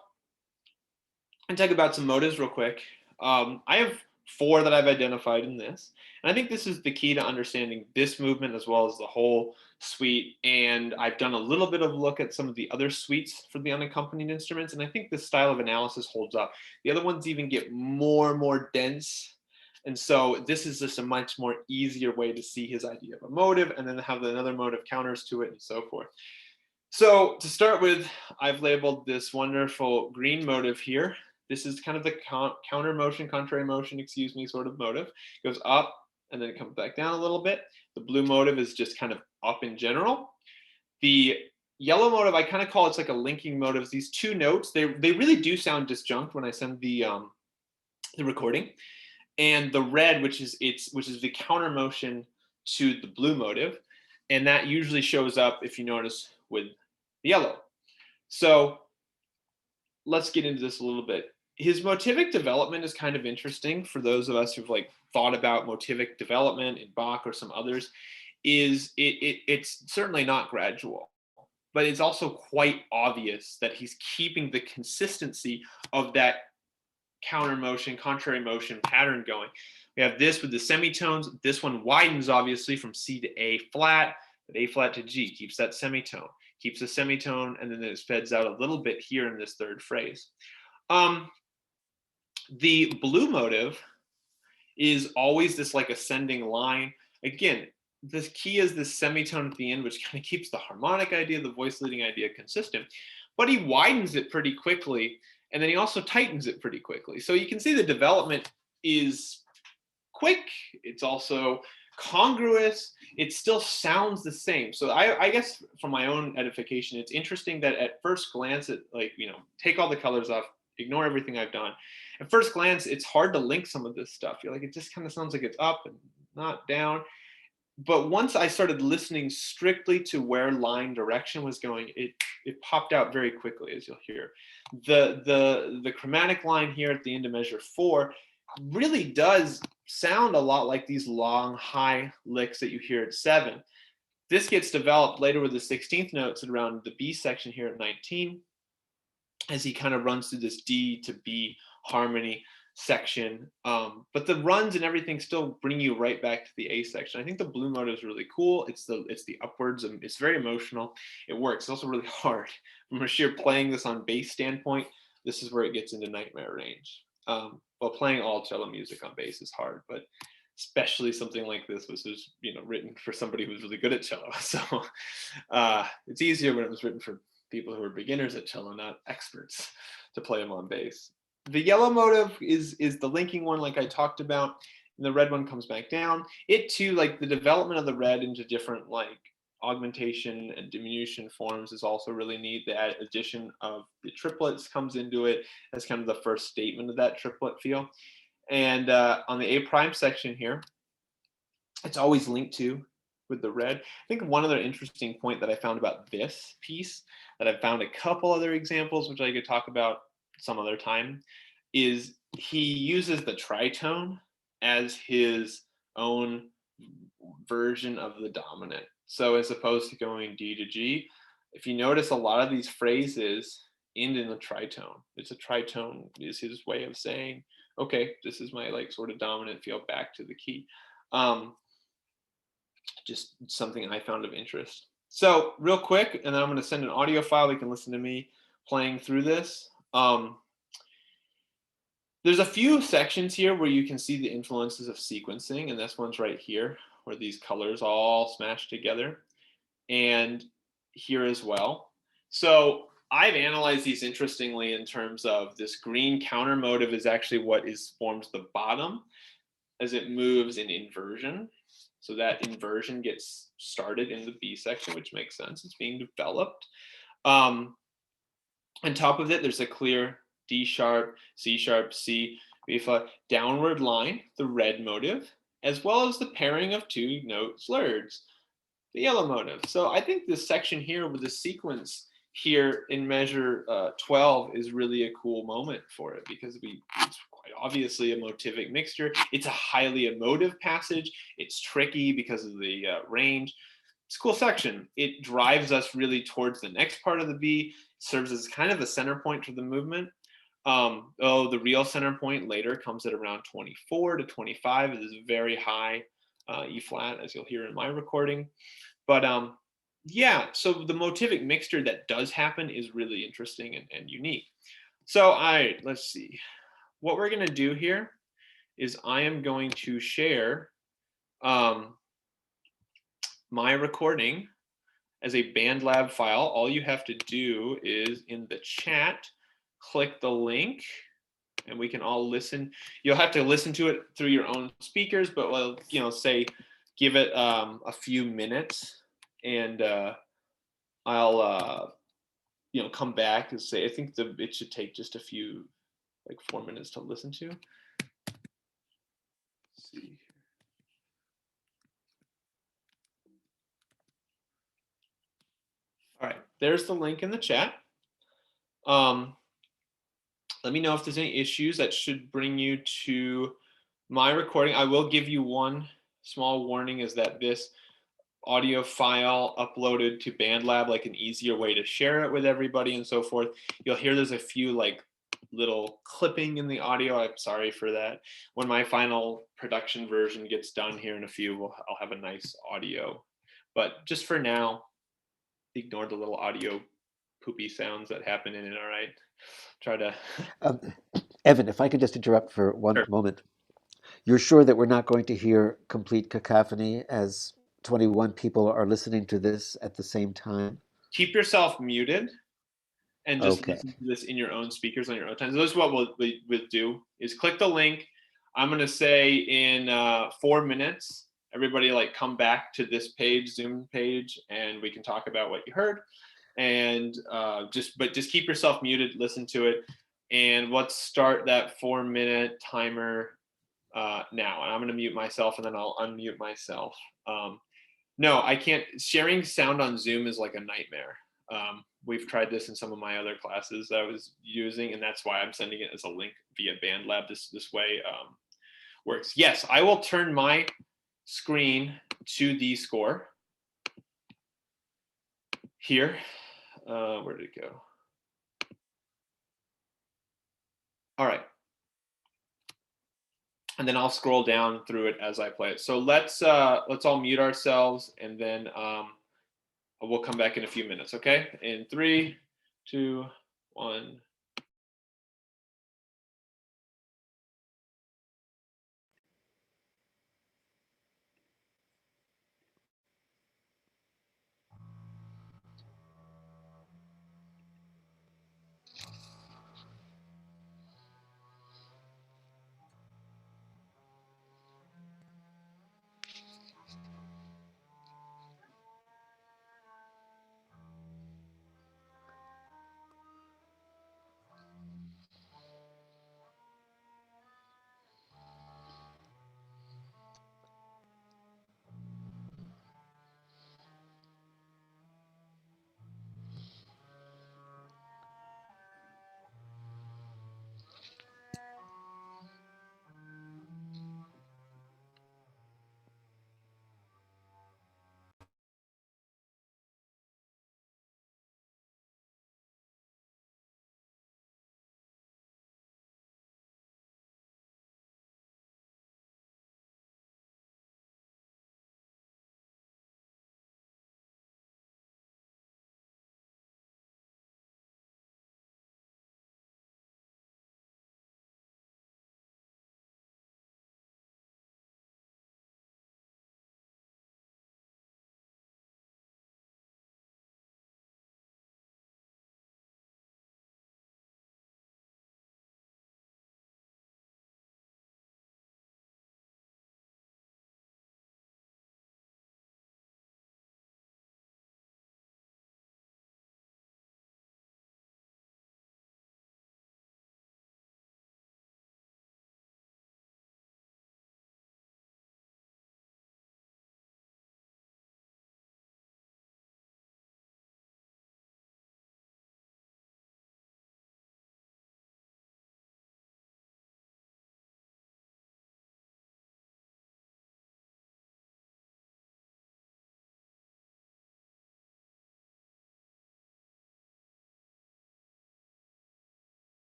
I'll talk about some motives real quick. I have 4 that I've identified in this. And I think this is the key to understanding this movement as well as the whole suite. And I've done a little bit of look at some of the other suites for the unaccompanied instruments. And I think this style of analysis holds up. The other ones even get more and more dense. And so this is just a much more easier way to see his idea of a motive and then have another motive counters to it and so forth. So to start with, I've labeled this wonderful green motive here. This is kind of the counter motion, contrary motion, excuse me, sort of motive. It goes up and then it comes back down a little bit. The blue motive is just kind of up in general. The yellow motive, I kind of call it's like a linking motive. These 2 notes, they really do sound disjunct when I send the recording. And the red, which is the counter motion to the blue motive. And that usually shows up, if you notice, with the yellow. So let's get into this a little bit. His motivic development is kind of interesting for those of us who've thought about motivic development in Bach or some others. It's certainly not gradual, but it's also quite obvious that he's keeping the consistency of that counter motion, contrary motion pattern going. We have this with the semitones. This one widens obviously from C to A flat, but A flat to G keeps that semitone, keeps the semitone, and then it spreads out a little bit here in this third phrase. The blue motive is always this like ascending line. Again, the key is this semitone at the end, which kind of keeps the harmonic idea, the voice leading idea consistent, but he widens it pretty quickly. And then he also tightens it pretty quickly. So you can see the development is quick. It's also congruous. It still sounds the same. So I guess for my own edification, it's interesting that at first glance, it like, you know, take all the colors off, ignore everything I've done. At first glance, it's hard to link some of this stuff. You're like, it just kind of sounds like it's up and not down. But once I started listening strictly to where line direction was going, it popped out very quickly, as you'll hear. The chromatic line here at the end of measure 4 really does sound a lot like these long high licks that you hear at 7. This gets developed later with the 16th notes around the B section here at 19, as he kind of runs through this D to B harmony section. But the runs and everything still bring you right back to the A section. I think the blue motive is really cool. It's the upwards, and it's very emotional. It works. It's also really hard. From a sheer playing this on bass standpoint, this is where it gets into nightmare range. Well, playing all cello music on bass is hard, but especially something like this, which was, you know, written for somebody who's really good at cello. So it's easier when it was written for people who are beginners at cello, not experts, to play them on bass. The yellow motive is the linking one, like I talked about, and the red one comes back down. It too, like the development of the red into different like augmentation and diminution forms is also really neat. The addition of the triplets comes into it as kind of the first statement of that triplet feel. And on the A prime section here, it's always linked to with the red. I think one other interesting point that I found about this piece, that I've found a couple other examples, which I could talk about some other time, is he uses the tritone as his own version of the dominant. So as opposed to going D to G, if you notice, a lot of these phrases end in a tritone. It's a tritone is his way of saying, okay, this is my like sort of dominant feel back to the key. Just something I found of interest. So real quick, and then I'm going to send an audio file. You can listen to me playing through this. There's a few sections here where you can see the influences of sequencing, and this one's right here, where these colors all smashed together, and here as well. So I've analyzed these interestingly in terms of this green counter motive is actually what forms the bottom as it moves in inversion. So that inversion gets started in the B section, which makes sense. It's being developed. On top of it, there's a clear D sharp, C, B flat downward line, the red motive, as well as the pairing of two note slurs, the yellow motive. So I think this section here with the sequence here in measure 12 is really a cool moment for it, because it's quite obviously a motivic mixture. It's a highly emotive passage. It's tricky because of the range. It's a cool section. It drives us really towards the next part of the B, serves as kind of a center point for the movement. The real center point later comes at around 24 to 25. It is very high E flat, as you'll hear in my recording. But yeah, so the motivic mixture that does happen is really interesting and unique. So all right, let's see. What we're going to do here is I am going to share my recording as a BandLab file. All you have to do is in the chat, click the link, and we can all listen. You'll have to listen to it through your own speakers, but we'll, you know, say, give it a few minutes, and I'll, you know, come back and say, I think it should take just a few, like 4 minutes to listen to. Let's see. All right, there's the link in the chat. Let me know if there's any issues. That should bring you to my recording. I will give you one small warning, is that this audio file uploaded to BandLab, like an easier way to share it with everybody and so forth. You'll hear there's a few like little clipping in the audio. I'm sorry for that. When my final production version gets done here in a few, I'll have a nice audio. But just for now, ignore the little audio poopy sounds that happen in it, all right? Try to... Evan, if I could just interrupt for one moment. You're sure that we're not going to hear complete cacophony as 21 people are listening to this at the same time? Keep yourself muted and just listen to this in your own speakers on your own time. So this is what we'll do, is click the link. I'm going to say in 4 minutes, everybody like come back to this page, Zoom page, and we can talk about what you heard. And just keep yourself muted, listen to it. And let's start that 4-minute timer now. And I'm going to mute myself, and then I'll unmute myself. No, I can't. Sharing sound on Zoom is like a nightmare. We've tried this in some of my other classes that I was using, and that's why I'm sending it as a link via BandLab. This way works. Yes, I will turn my screen to the score here. Where did it go? All right. And then I'll scroll down through it as I play it. So let's all mute ourselves, and then we'll come back in a few minutes, okay? In 3, 2, 1.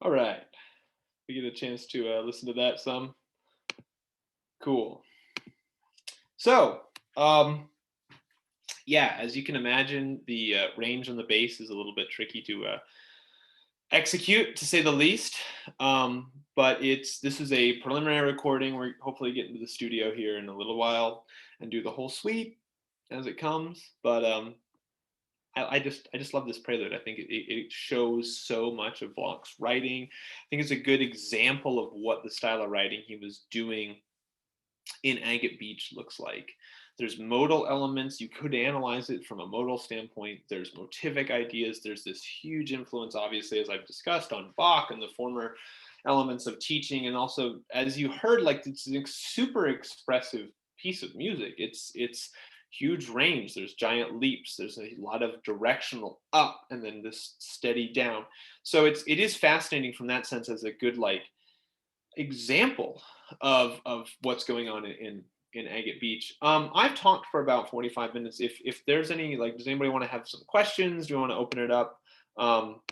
All right, we get a chance to listen to that some. Cool. So, yeah, as you can imagine, the range on the bass is a little bit tricky to execute, to say the least. But this is a preliminary recording. We're hopefully get into the studio here in a little while and do the whole suite as it comes. But I just love this prelude. I think it shows so much of Bloch's writing. I think it's a good example of what the style of writing he was doing in Agate Beach looks like. There's modal elements. You could analyze it from a modal standpoint. There's motivic ideas. There's this huge influence, obviously, as I've discussed, on Bach and the former elements of teaching. And also, as you heard, like, it's a super expressive piece of music. It's huge range. There's giant leaps. There's a lot of directional up and then this steady down. So it is fascinating from that sense as a good like example of what's going on in Agate Beach. I've talked for about 45 minutes. If there's any, like, does anybody want to have some questions? Do you want to open it up?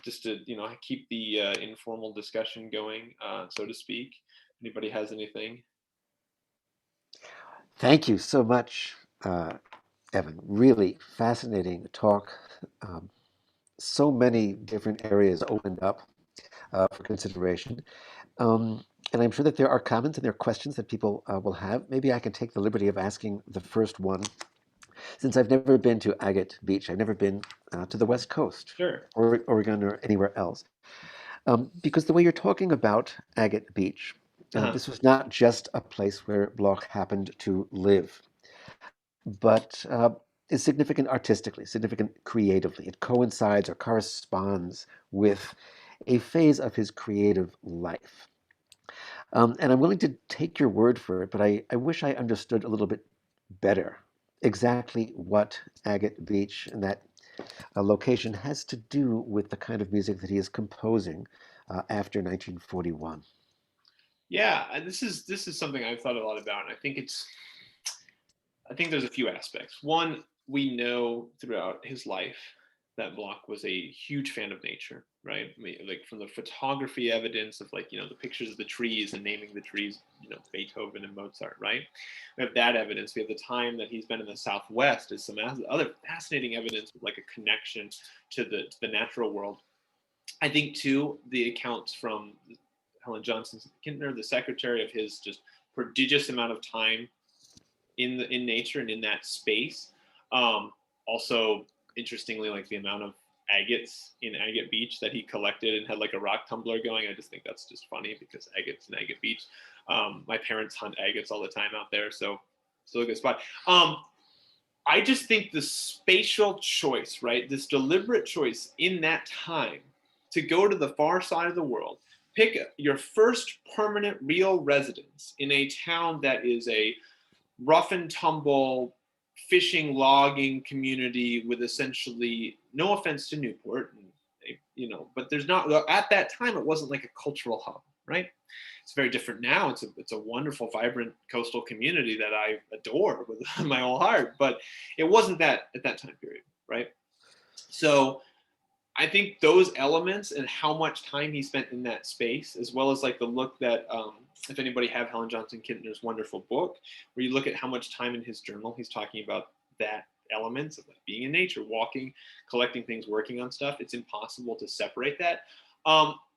Just to, you know, keep the informal discussion going, so to speak. Anybody has anything? Thank you so much, Evan. Really fascinating talk. So many different areas opened up for consideration. And I'm sure that there are comments and there are questions that people will have. Maybe I can take the liberty of asking the first one. Since I've never been to Agate Beach, I've never been to the West Coast, sure, or Oregon, or anywhere else. Because the way you're talking about Agate Beach, this was not just a place where Bloch happened to live, but is significant artistically, significant creatively. It coincides or corresponds with a phase of his creative life. And I'm willing to take your word for it, but I wish I understood a little bit better exactly what Agate Beach and that location has to do with the kind of music that he is composing after 1941. Yeah, this is something I've thought a lot about, and I think there's a few aspects. One, we know throughout his life that Bloch was a huge fan of nature, right? I mean, like from the photography evidence of, like, you know, the pictures of the trees and naming the trees, you know, Beethoven and Mozart, right? We have that evidence. We have the time that he's been in the Southwest as some other fascinating evidence of like a connection to the natural world. I think too, the accounts from Helen Johnson Kintner, the secretary, of his just prodigious amount of time in nature and in that space. Also, interestingly, like the amount of agates in Agate Beach that he collected and had like a rock tumbler going. I just think that's just funny because agates in Agate Beach. My parents hunt agates all the time out there, so it's a good spot. I just think the spatial choice, right? This deliberate choice in that time to go to the far side of the world, pick your first permanent real residence in a town that is a rough and tumble fishing logging community with essentially, no offense to Newport, you know, but there's not, at that time it wasn't like a cultural hub, right? It's very different now. It's a wonderful, vibrant coastal community that I adore with my whole heart, but it wasn't that at that time period, right? So I think those elements and how much time he spent in that space, as well as like the look that, if anybody have Helen Johnson Kintner's wonderful book, where you look at how much time in his journal he's talking about that elements of like being in nature, walking, collecting things, working on stuff. It's impossible to separate that.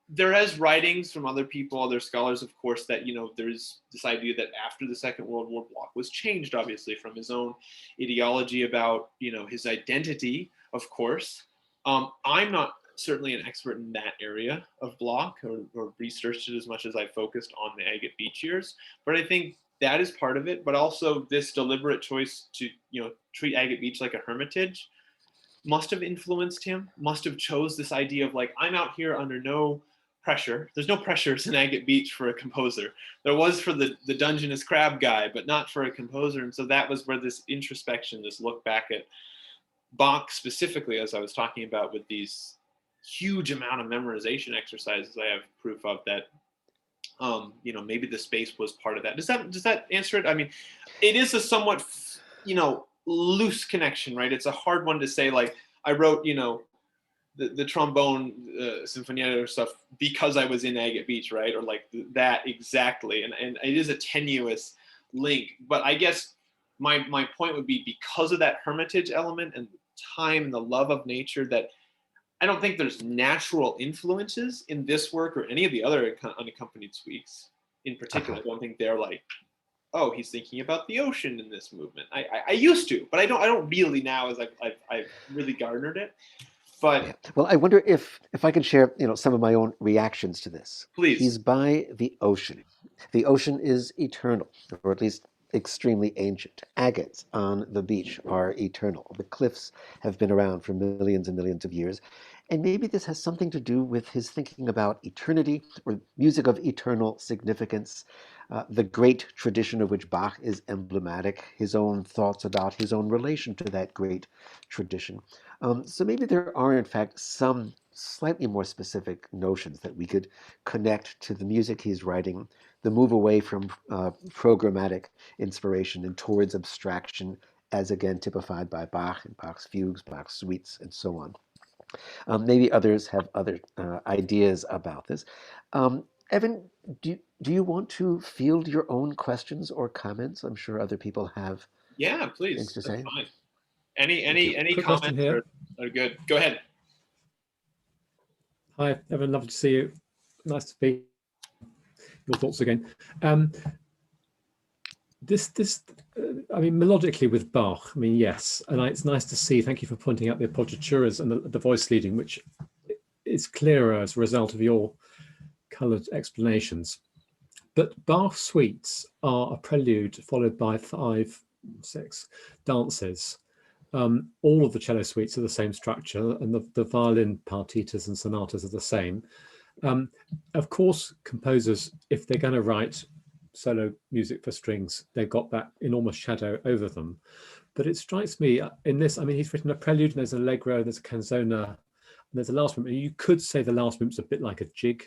There is writings from other people, other scholars, of course, that, you know, there's this idea that after the Second World War, Bloch was changed, obviously, from his own ideology about, you know, his identity, of course. I'm not certainly an expert in that area of Bloch or researched it as much as I focused on the Agate Beach years, but I think that is part of it. But also this deliberate choice to, you know, treat Agate Beach like a hermitage must have influenced him, must have chose this idea of like, I'm out here under no pressure. There's no pressures in Agate Beach for a composer. There was for the Dungeness crab guy, but not for a composer. And so that was where this introspection, this look back at Bach specifically, as I was talking about with these huge amount of memorization exercises I have proof of, that you know, maybe the space was part of that. Does that answer it? I mean, it is a somewhat, you know, loose connection, right? It's a hard one to say, like, I wrote, you know, the trombone Sinfonietta or stuff because I was in Agate Beach, right? Or like that exactly. And it is a tenuous link, but I guess my point would be, because of that hermitage element and the time and the love of nature, that I don't think there's natural influences in this work or any of the other unaccompanied suites in particular. I don't think they're like oh, he's thinking about the ocean in this movement. I used to, but I don't really now as I've really garnered it. But yeah. Well, I wonder if I can share, some of my own reactions to this. Please. He's by the ocean. The ocean is eternal, or at least extremely ancient. Agates on the beach are eternal. The cliffs have been around for millions and millions of years. And maybe this has something to do with his thinking about eternity or music of eternal significance, the great tradition of which Bach is emblematic, his own thoughts about his own relation to that great tradition. So maybe there are, in fact, some slightly more specific notions that we could connect to the music he's writing, the move away from programmatic inspiration and towards abstraction, as again typified by Bach and Bach's fugues, Bach's suites, and so on. Maybe others have other ideas about this. Evan, do you want to field your own questions or comments? I'm sure other people have yeah, please. things to say. Fine. Any Quick comments question here. are good. Go ahead. Hi, Evan, lovely to see you. Nice to be. Your thoughts again. I mean, melodically with Bach, I mean, yes, and it's nice to see. Thank you for pointing out the appoggiaturas and the voice leading, which is clearer as a result of your coloured explanations. But Bach suites are a prelude followed by 5, 6 dances. All of the cello suites are the same structure, and the violin partitas and sonatas are the same. Of course, composers, if they're going to write solo music for strings, they've got that enormous shadow over them. But it strikes me in this, I mean, he's written a prelude, and there's an allegro, there's a canzona, and there's a last movement. You could say the last movement's a bit like a jig.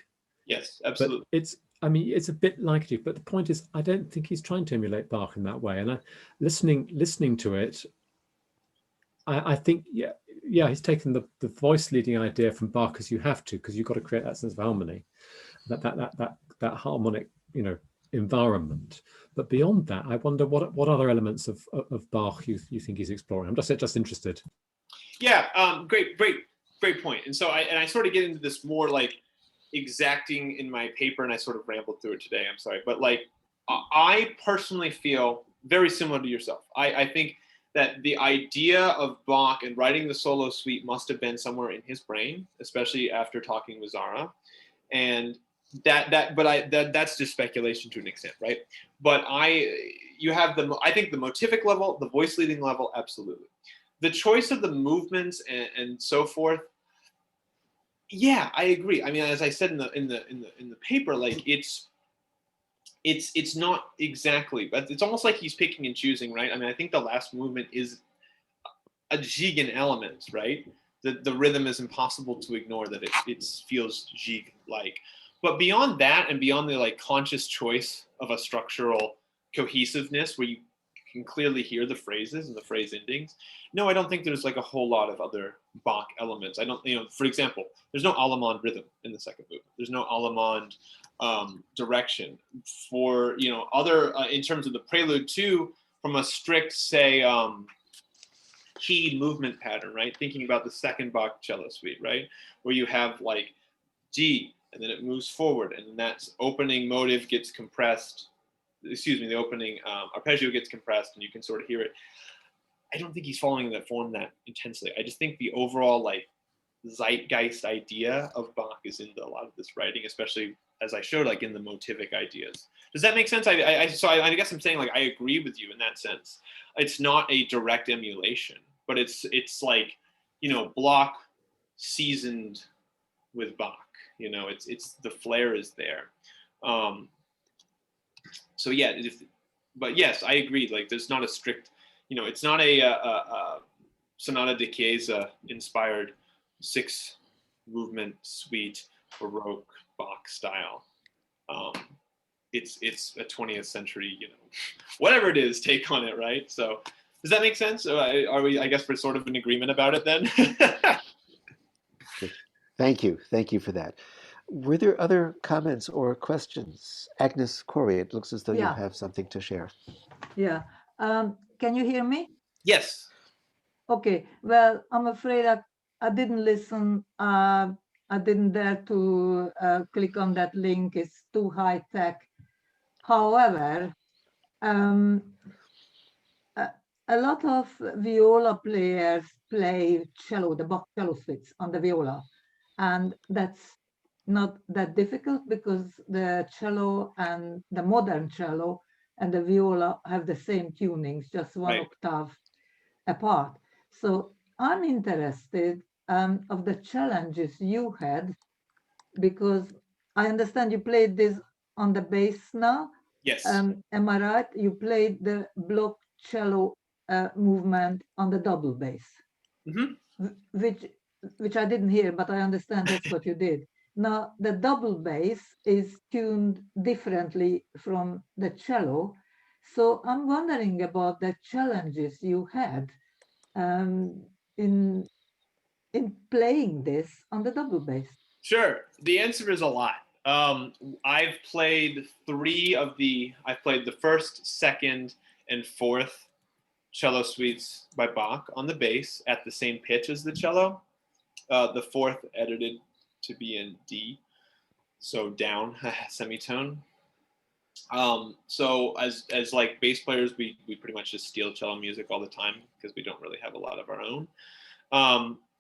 Yes, absolutely. But it's a bit like a jig. But the point is, I don't think he's trying to emulate Bach in that way. And listening to it, I think, yeah, he's taken the voice leading idea from Bach, because you have to, because you've got to create that sense of harmony, that harmonic, environment. But beyond that, I wonder what other elements of Bach you think he's exploring. I'm just interested. Yeah, great point. And so I sort of get into this more like exacting in my paper, and I sort of rambled through it today. I'm sorry, but like I personally feel very similar to yourself. I think that the idea of Bach and writing the solo suite must have been somewhere in his brain, especially after talking with Zara, and that's just speculation to an extent, right? But I think the motivic level, the voice leading level, absolutely. The choice of the movements and so forth, yeah, I agree. I mean, as I said in the paper, like it's not exactly, but it's almost like he's picking and choosing, right? I mean, I think the last movement is a jig element, right? The rhythm is impossible to ignore, that it feels jig-like. But beyond that, and beyond the like conscious choice of a structural cohesiveness where you can clearly hear the phrases and the phrase endings, no, I don't think there's like a whole lot of other Bach elements. I don't, for example, there's no allemande rhythm in the second movement. There's no allemande direction. For, other, in terms of the prelude too, from a strict, say, keyed movement pattern, right? Thinking about the second Bach cello suite, right? Where you have like G, and then it moves forward, and then that opening motive gets compressed. Excuse me, the opening arpeggio gets compressed, and you can sort of hear it. I don't think he's following that form that intensely. I just think the overall like zeitgeist idea of Bach is into a lot of this writing, especially as I showed, like in the motivic ideas. Does that make sense? So I guess I'm saying, like, I agree with you in that sense. It's not a direct emulation, but it's like, Bloch seasoned with Bach. It's the flair is there. So yeah, but yes, I agree. Like, there's not a strict, it's not a Sonata de Chiesa inspired 6 movement suite Baroque Bach style. It's a 20th century, whatever it is, take on it, right? So does that make sense? Are we? I guess we're sort of in agreement about it then. Thank you for that. Were there other comments or questions? Agnes Corey, it looks as though you have something to share. Yeah. Can you hear me? Yes. Okay. Well, I'm afraid I didn't listen. I didn't dare to click on that link. It's too high tech. However, A lot of viola players play cello, the Bach cello suites on the viola, and that's not that difficult because the cello and the modern cello and the viola have the same tunings, just one octave apart. So I'm interested of the challenges you had, because I understand you played this on the bass now. Yes. Am I right? You played the Bloch cello movement on the double bass, which I didn't hear, but I understand that's what you did. Now, the double bass is tuned differently from the cello. So I'm wondering about the challenges you had in playing this on the double bass. Sure. The answer is a lot. I've played I've played the first, second, and fourth cello suites by Bach on the bass at the same pitch as the cello. The fourth edited to be in D, so down, semitone. So as like bass players, we pretty much just steal cello music all the time because we don't really have a lot of our own.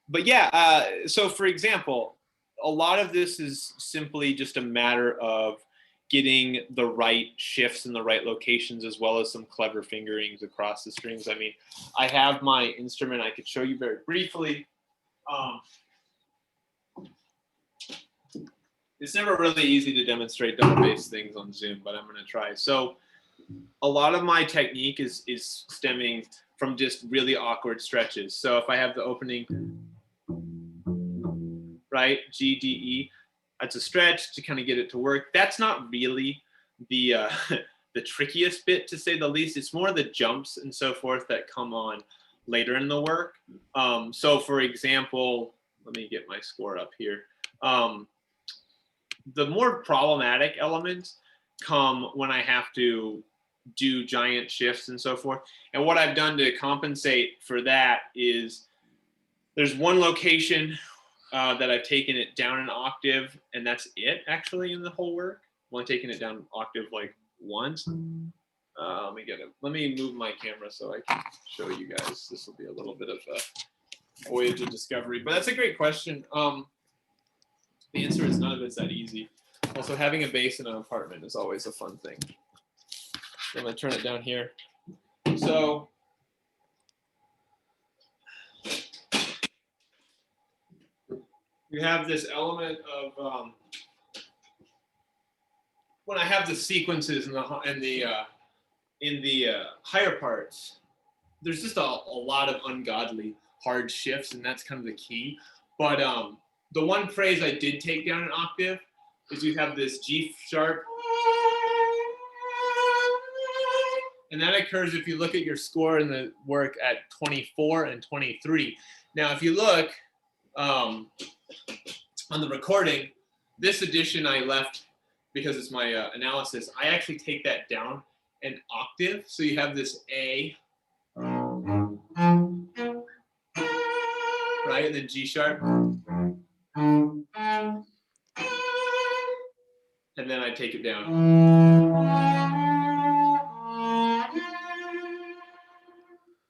But yeah, so for example, a lot of this is simply just a matter of getting the right shifts in the right locations, as well as some clever fingerings across the strings. I mean, I have my instrument I could show you very briefly. It's never really easy to demonstrate double bass things on Zoom, but I'm going to try. So a lot of my technique is stemming from just really awkward stretches. So if I have the opening, right, G, D, E, that's a stretch to kind of get it to work. That's not really the the trickiest bit, to say the least. It's more the jumps and so forth that come on later in the work. So for example, let me get my score up here. The more problematic elements come when I have to do giant shifts and so forth. And what I've done to compensate for that is there's one location that I've taken it down an octave, and that's it actually in the whole work. I've only taken it down an octave like once. Let me move my camera so I can show you guys. This will be a little bit of a voyage of discovery, but that's a great question. The answer is none of it's that easy. Also, having a bass in an apartment is always a fun thing. I'm gonna turn it down here. So you have this element of when I have the sequences in the higher parts, there's just a lot of ungodly hard shifts, and that's kind of the key. But the one phrase I did take down an octave is you have this G sharp, and that occurs if you look at your score in the work at 24 and 23. Now, if you look on the recording, this edition I left because it's my analysis. I actually take that down an octave, so you have this A, right, and then G sharp. And then I take it down.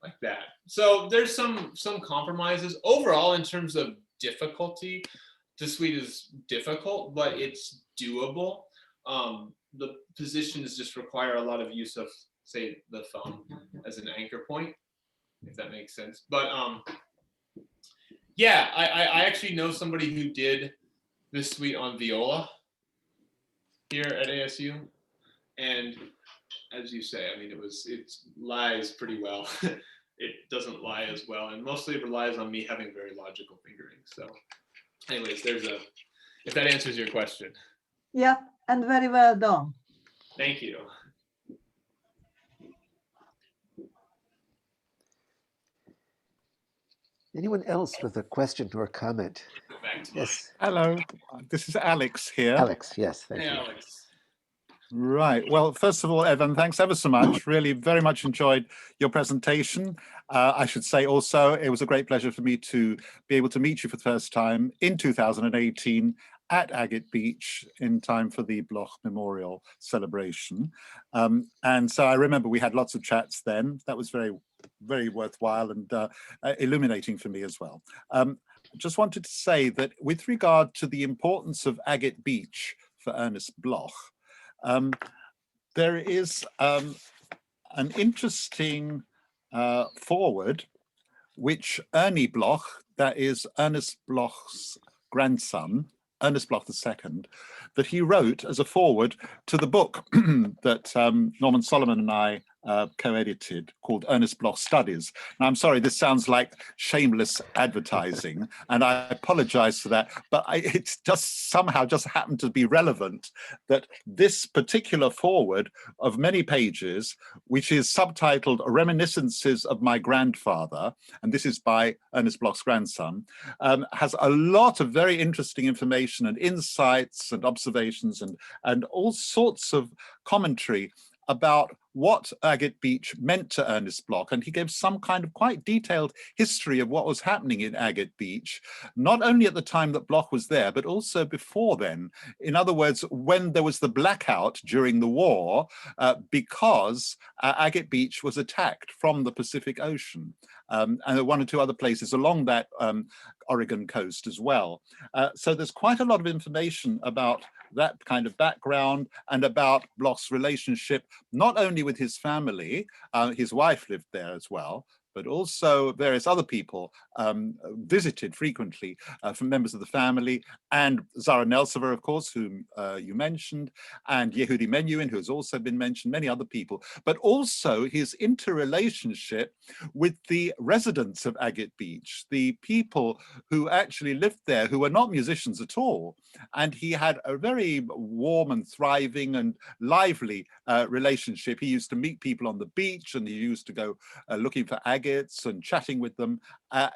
Like that. So there's some compromises. Overall, in terms of difficulty, this suite is difficult, but it's doable. The positions just require a lot of use of, say, the thumb as an anchor point, if that makes sense. But yeah, I actually know somebody who did this suite on viola here at ASU, and as you say, I mean, it lies pretty well. It doesn't lie as well, and mostly it relies on me having very logical fingering. So anyways, if that answers your question. Yeah, and very well done. Thank you. Anyone else with a question or comment? Yes. Hello, this is Alex here. Alex, yes, thank you. Alex. Right. Well, first of all, Evan, thanks ever so much. Really very much enjoyed your presentation. I should say also, it was a great pleasure for me to be able to meet you for the first time in 2018 at Agate Beach in time for the Bloch Memorial celebration. And so I remember we had lots of chats then. That was very, very worthwhile and illuminating for me as well. Just wanted to say that with regard to the importance of Agate Beach for Ernest Bloch, there is an interesting foreword which Ernie Bloch, that is Ernest Bloch's grandson, Ernest Bloch II, that he wrote as a foreword to the book that Norman Solomon and I co-edited called Ernest Bloch Studies. Now, I'm sorry, this sounds like shameless advertising, and I apologize for that, but it's just somehow just happened to be relevant that this particular foreword of many pages, which is subtitled Reminiscences of My Grandfather, and this is by Ernest Bloch's grandson, has a lot of very interesting information and insights and observations and all sorts of commentary about what Agate Beach meant to Ernest Bloch, and he gave some kind of quite detailed history of what was happening in Agate Beach, not only at the time that Bloch was there, but also before then. In other words, when there was the blackout during the war, because Agate Beach was attacked from the Pacific Ocean, and one or two other places along that Oregon coast as well. So there's quite a lot of information about that kind of background and about Bloch's relationship, not only with his family, his wife lived there as well, but also various other people visited frequently from members of the family, and Zara Nelsova, of course, whom you mentioned, and Yehudi Menuhin, who has also been mentioned, many other people, but also his interrelationship with the residents of Agate Beach, the people who actually lived there, who were not musicians at all. And he had a very warm and thriving and lively relationship. He used to meet people on the beach, and he used to go looking for agates and chatting with them.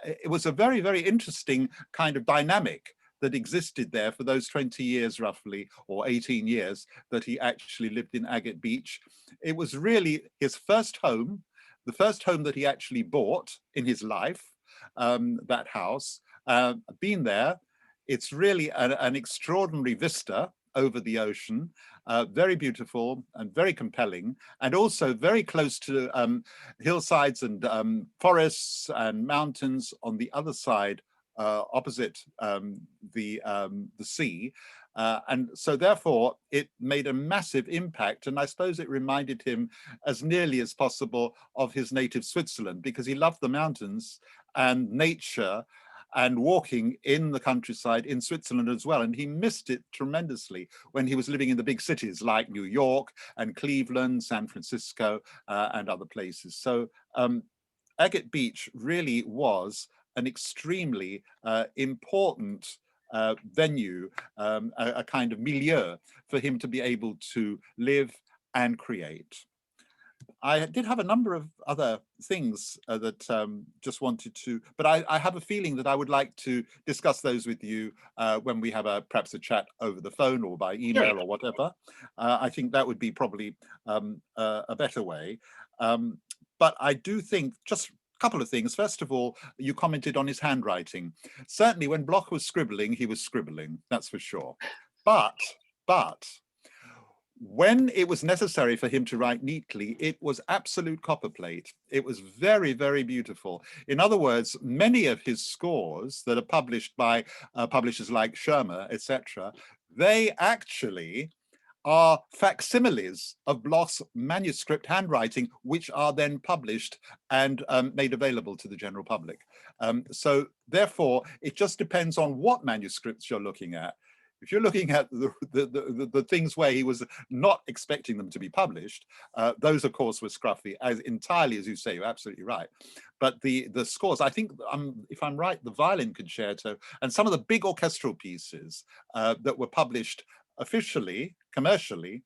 It was a very, very interesting kind of dynamic that existed there for those 20 years roughly, or 18 years that he actually lived in Agate Beach. It was really his first home, the first home that he actually bought in his life, that house. Been there, it's really an extraordinary vista over the ocean, very beautiful and very compelling, and also very close to hillsides and forests and mountains on the other side, opposite the sea. And so therefore it made a massive impact, and I suppose it reminded him as nearly as possible of his native Switzerland, because he loved the mountains and nature and walking in the countryside in Switzerland as well. And he missed it tremendously when he was living in the big cities like New York and Cleveland, San Francisco, and other places. So Agate Beach really was an extremely important venue, a kind of milieu for him to be able to live and create. I did have a number of other things that just wanted to, but I have a feeling that I would like to discuss those with you when we have perhaps a chat over the phone or by email or whatever. I think that would be probably a better way. But I do think just a couple of things. First of all, you commented on his handwriting. Certainly when Bloch was scribbling, he was scribbling, that's for sure. But when it was necessary for him to write neatly, it was absolute copperplate. It was very, very beautiful. In other words, many of his scores that are published by publishers like Schirmer, etc., they actually are facsimiles of Bloch's manuscript handwriting, which are then published and made available to the general public. So therefore, it just depends on what manuscripts you're looking at. If you're looking at the things where he was not expecting them to be published, those, of course, were scruffy, as entirely, as you say, you're absolutely right. But the scores, I think, if I'm right, the violin concerto and some of the big orchestral pieces that were published officially, commercially,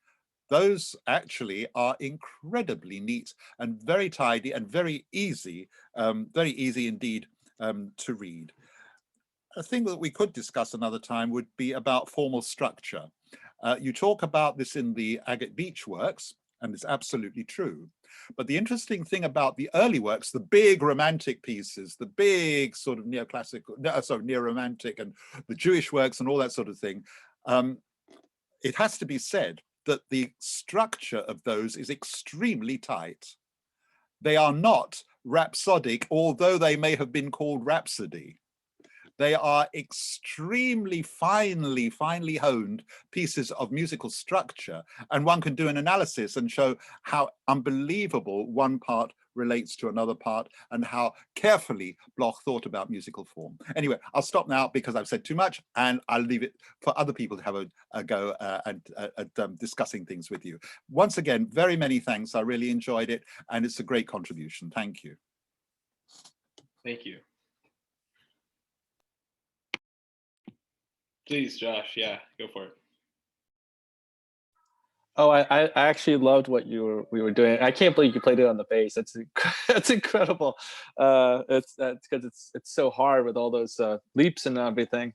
those actually are incredibly neat and very tidy and very easy indeed to read. A thing that we could discuss another time would be about formal structure. You talk about this in the Agate Beach works, and it's absolutely true. But the interesting thing about the early works, the big romantic pieces, the big sort of neo-romantic and the Jewish works and all that sort of thing, it has to be said that the structure of those is extremely tight. They are not rhapsodic, although they may have been called rhapsody. They are extremely finely honed pieces of musical structure, and one can do an analysis and show how unbelievable one part relates to another part and how carefully Bloch thought about musical form. Anyway, I'll stop now because I've said too much, and I'll leave it for other people to have a go at discussing things with you. Once again, very many thanks. I really enjoyed it, and it's a great contribution. Thank you. Thank you. Please, Josh, yeah, go for it. Oh, I actually loved what we were doing. I can't believe you played it on the bass. That's incredible. It's because it's so hard with all those leaps and everything.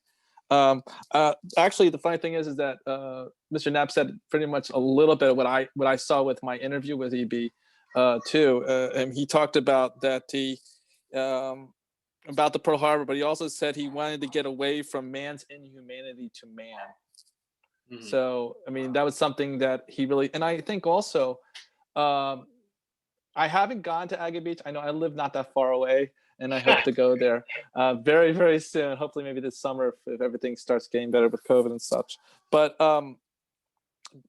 Actually, the funny thing is that Mr. Knapp said pretty much a little bit of what I saw with my interview with EB too, and he talked about that about the Pearl Harbor, but he also said he wanted to get away from man's inhumanity to man. Mm-hmm. So, I mean, that was something that he really, and I think also, I haven't gone to Agate Beach. I know I live not that far away, and I hope to go there very, very soon. Hopefully maybe this summer if everything starts getting better with COVID and such. But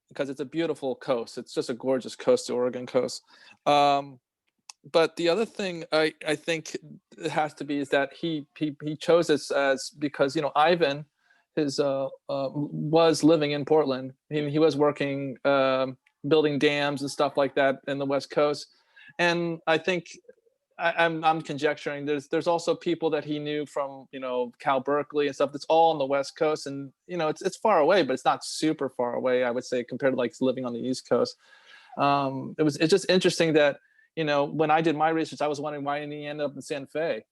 because it's a beautiful coast. It's just a gorgeous coast, the Oregon coast. But the other thing I think it has to be is that he chose this as because, you know, Ivan was living in Portland. He was working building dams and stuff like that in the West Coast. And I think I'm conjecturing there's also people that he knew from, you know, Cal Berkeley and stuff that's all on the West Coast. And, you know, it's far away, but it's not super far away, I would say, compared to like living on the East Coast. It's just interesting that, you know, when I did my research, I was wondering why didn't he end up in Santa Fe?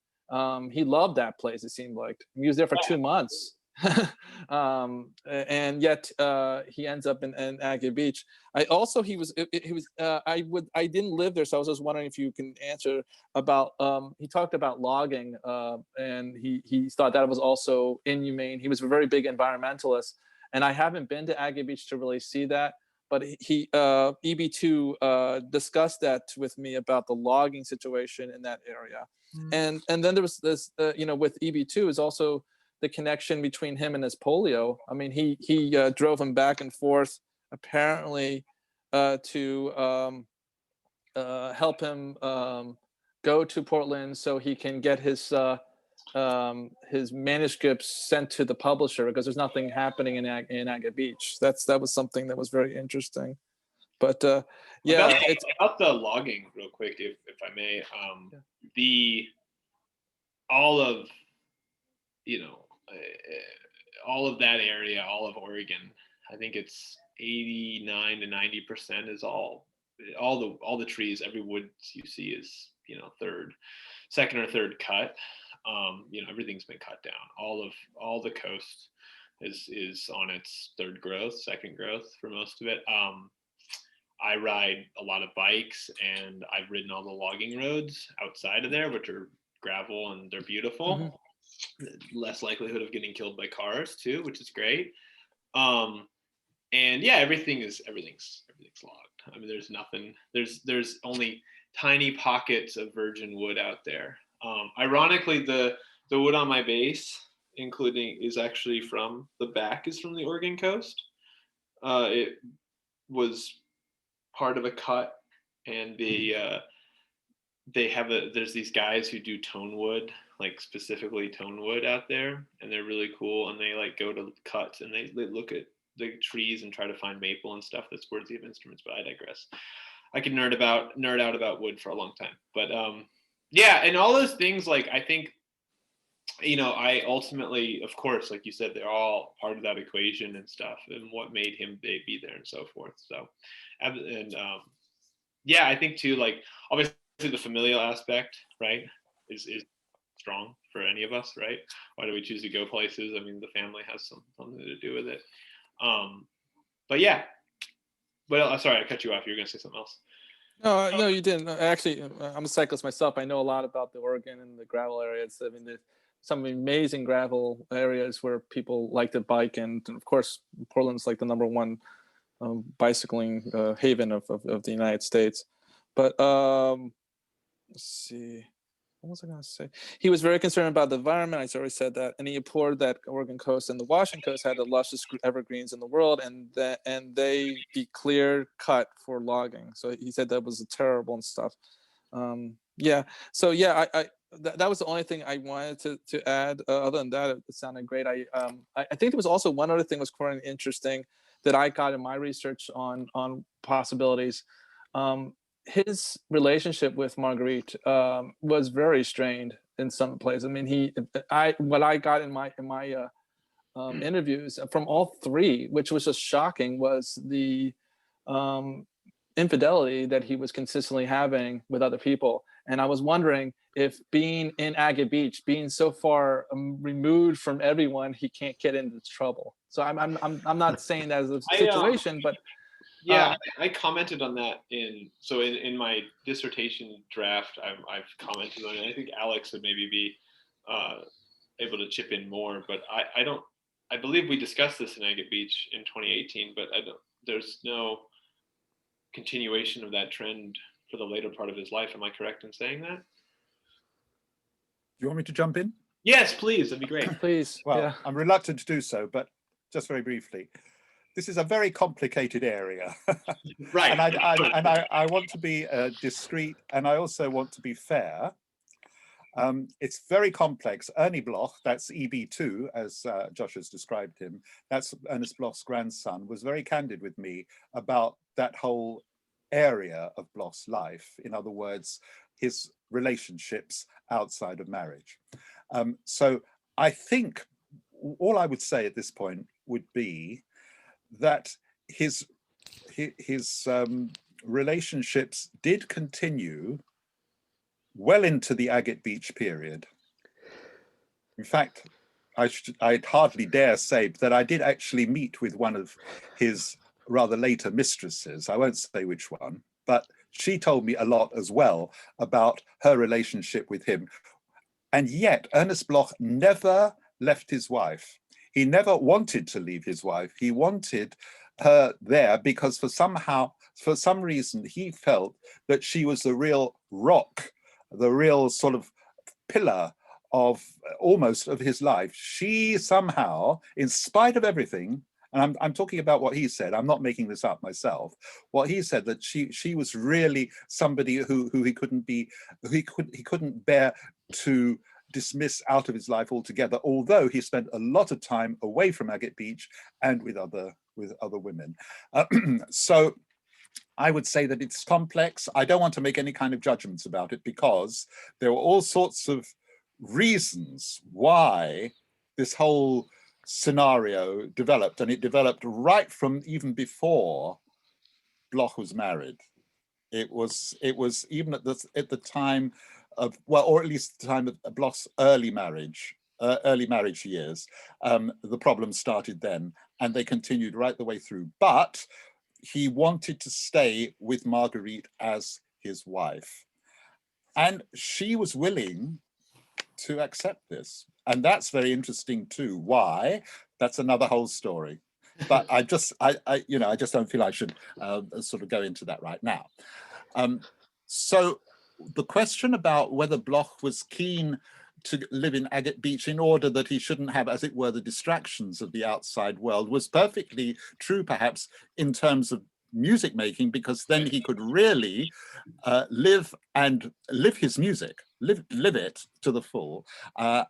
He loved that place, it seemed like. He was there for 2 months. And yet he ends up in Agate Beach. I didn't live there, so I was just wondering if you can answer about, he talked about logging, and he thought that was also inhumane. He was a very big environmentalist, and I haven't been to Agate Beach to really see that. But EB2 discussed that with me about the logging situation in that area. Mm. And then there was this, you know, with EB2 is also the connection between him and his polio. I mean, he drove him back and forth, apparently, to help him go to Portland so he can get his manuscripts sent to the publisher because there's nothing happening in Agate Beach. That was something that was very interesting. But yeah, about the logging real quick, if I may, all of, you know, all of that area, all of Oregon, I think it's 89 to 90% is all the trees, every wood you see is, you know, second or third cut. You know, everything's been cut down. All the coast is on its third growth, second growth for most of it. I ride a lot of bikes, and I've ridden all the logging roads outside of there, which are gravel and they're beautiful. Mm-hmm. Less likelihood of getting killed by cars too, which is great. And yeah, everything's logged. I mean, there's nothing. There's only tiny pockets of virgin wood out there. Ironically, the wood on my bass, is actually from the back, is from the Oregon coast. It was part of a cut, and there's these guys who do tone wood, like specifically tone wood out there, and they're really cool, and they like go to cuts and they look at the trees and try to find maple and stuff that's worthy of instruments, but I digress. I could nerd out about wood for a long time, but yeah, and all those things, like, I think, you know, I ultimately, of course, like you said, they're all part of that equation and stuff, and what made him be there and so forth. So, and yeah, I think too, like, obviously the familial aspect, right, is strong for any of us, right? Why do we choose to go places? I mean, the family has something to do with it. But yeah, well, sorry, I cut you off. You were gonna say something else. No, you didn't. Actually, I'm a cyclist myself. I know a lot about the Oregon and the gravel areas. I mean, there's some amazing gravel areas where people like to bike, and of course, Portland's like the #1 bicycling haven of the United States. But let's see. What was I going to say? He was very concerned about the environment. I already said that, and he implored that Oregon coast and the Washington coast had the lushest evergreens in the world, and they be clear cut for logging. So he said that was terrible and stuff. Yeah. So yeah, that was the only thing I wanted to add. Other than that, it sounded great. I think there was also one other thing that was quite interesting that I got in my research on possibilities. His relationship with Marguerite was very strained in some places. I mean, what I got in my interviews from all three, which was just shocking, was the infidelity that he was consistently having with other people. And I was wondering if being in Agate Beach, being so far removed from everyone, he can't get into trouble. So I'm not saying that as a situation, but yeah, I commented on that in my dissertation draft. I've commented on it. I think Alex would maybe be able to chip in more, but I believe we discussed this in Agate Beach in 2018, but there's no continuation of that trend for the later part of his life. Am I correct in saying that? Do you want me to jump in? Yes, please. That'd be great. Please. Well, yeah. I'm reluctant to do so, but just very briefly. This is a very complicated area. Right. And I want to be discreet, and I also want to be fair. It's very complex. Ernie Bloch, that's EB2, as Josh has described him, that's Ernest Bloch's grandson, was very candid with me about that whole area of Bloch's life. In other words, his relationships outside of marriage. So I think all I would say at this point would be that his relationships did continue well into the Agate Beach period. In fact, I'd hardly dare say that I did actually meet with one of his rather later mistresses. I won't say which one, but she told me a lot as well about her relationship with him. And yet Ernest Bloch never left his wife. He never wanted to leave his wife. He wanted her there because for some reason, he felt that she was the real rock, the real sort of pillar of almost of his life. She somehow, in spite of everything, and I'm talking about what he said, I'm not making this up myself, what he said, that she was really somebody who he couldn't bear to dismiss out of his life altogether, although he spent a lot of time away from Agate Beach and with other women. So I would say that it's complex. I don't want to make any kind of judgments about it because there were all sorts of reasons why this whole scenario developed, and it developed right from even before Bloch was married. It was even at the time of, well, or at least the time of Bloch's early marriage years. The problems started then, and they continued right the way through. But he wanted to stay with Marguerite as his wife, and she was willing to accept this, and that's very interesting too. Why? That's another whole story. But I just don't feel I should sort of go into that right now. So the question about whether Bloch was keen to live in Agate Beach in order that he shouldn't have, as it were, the distractions of the outside world was perfectly true, perhaps, in terms of music making, because then he could really live his music, live it to the full,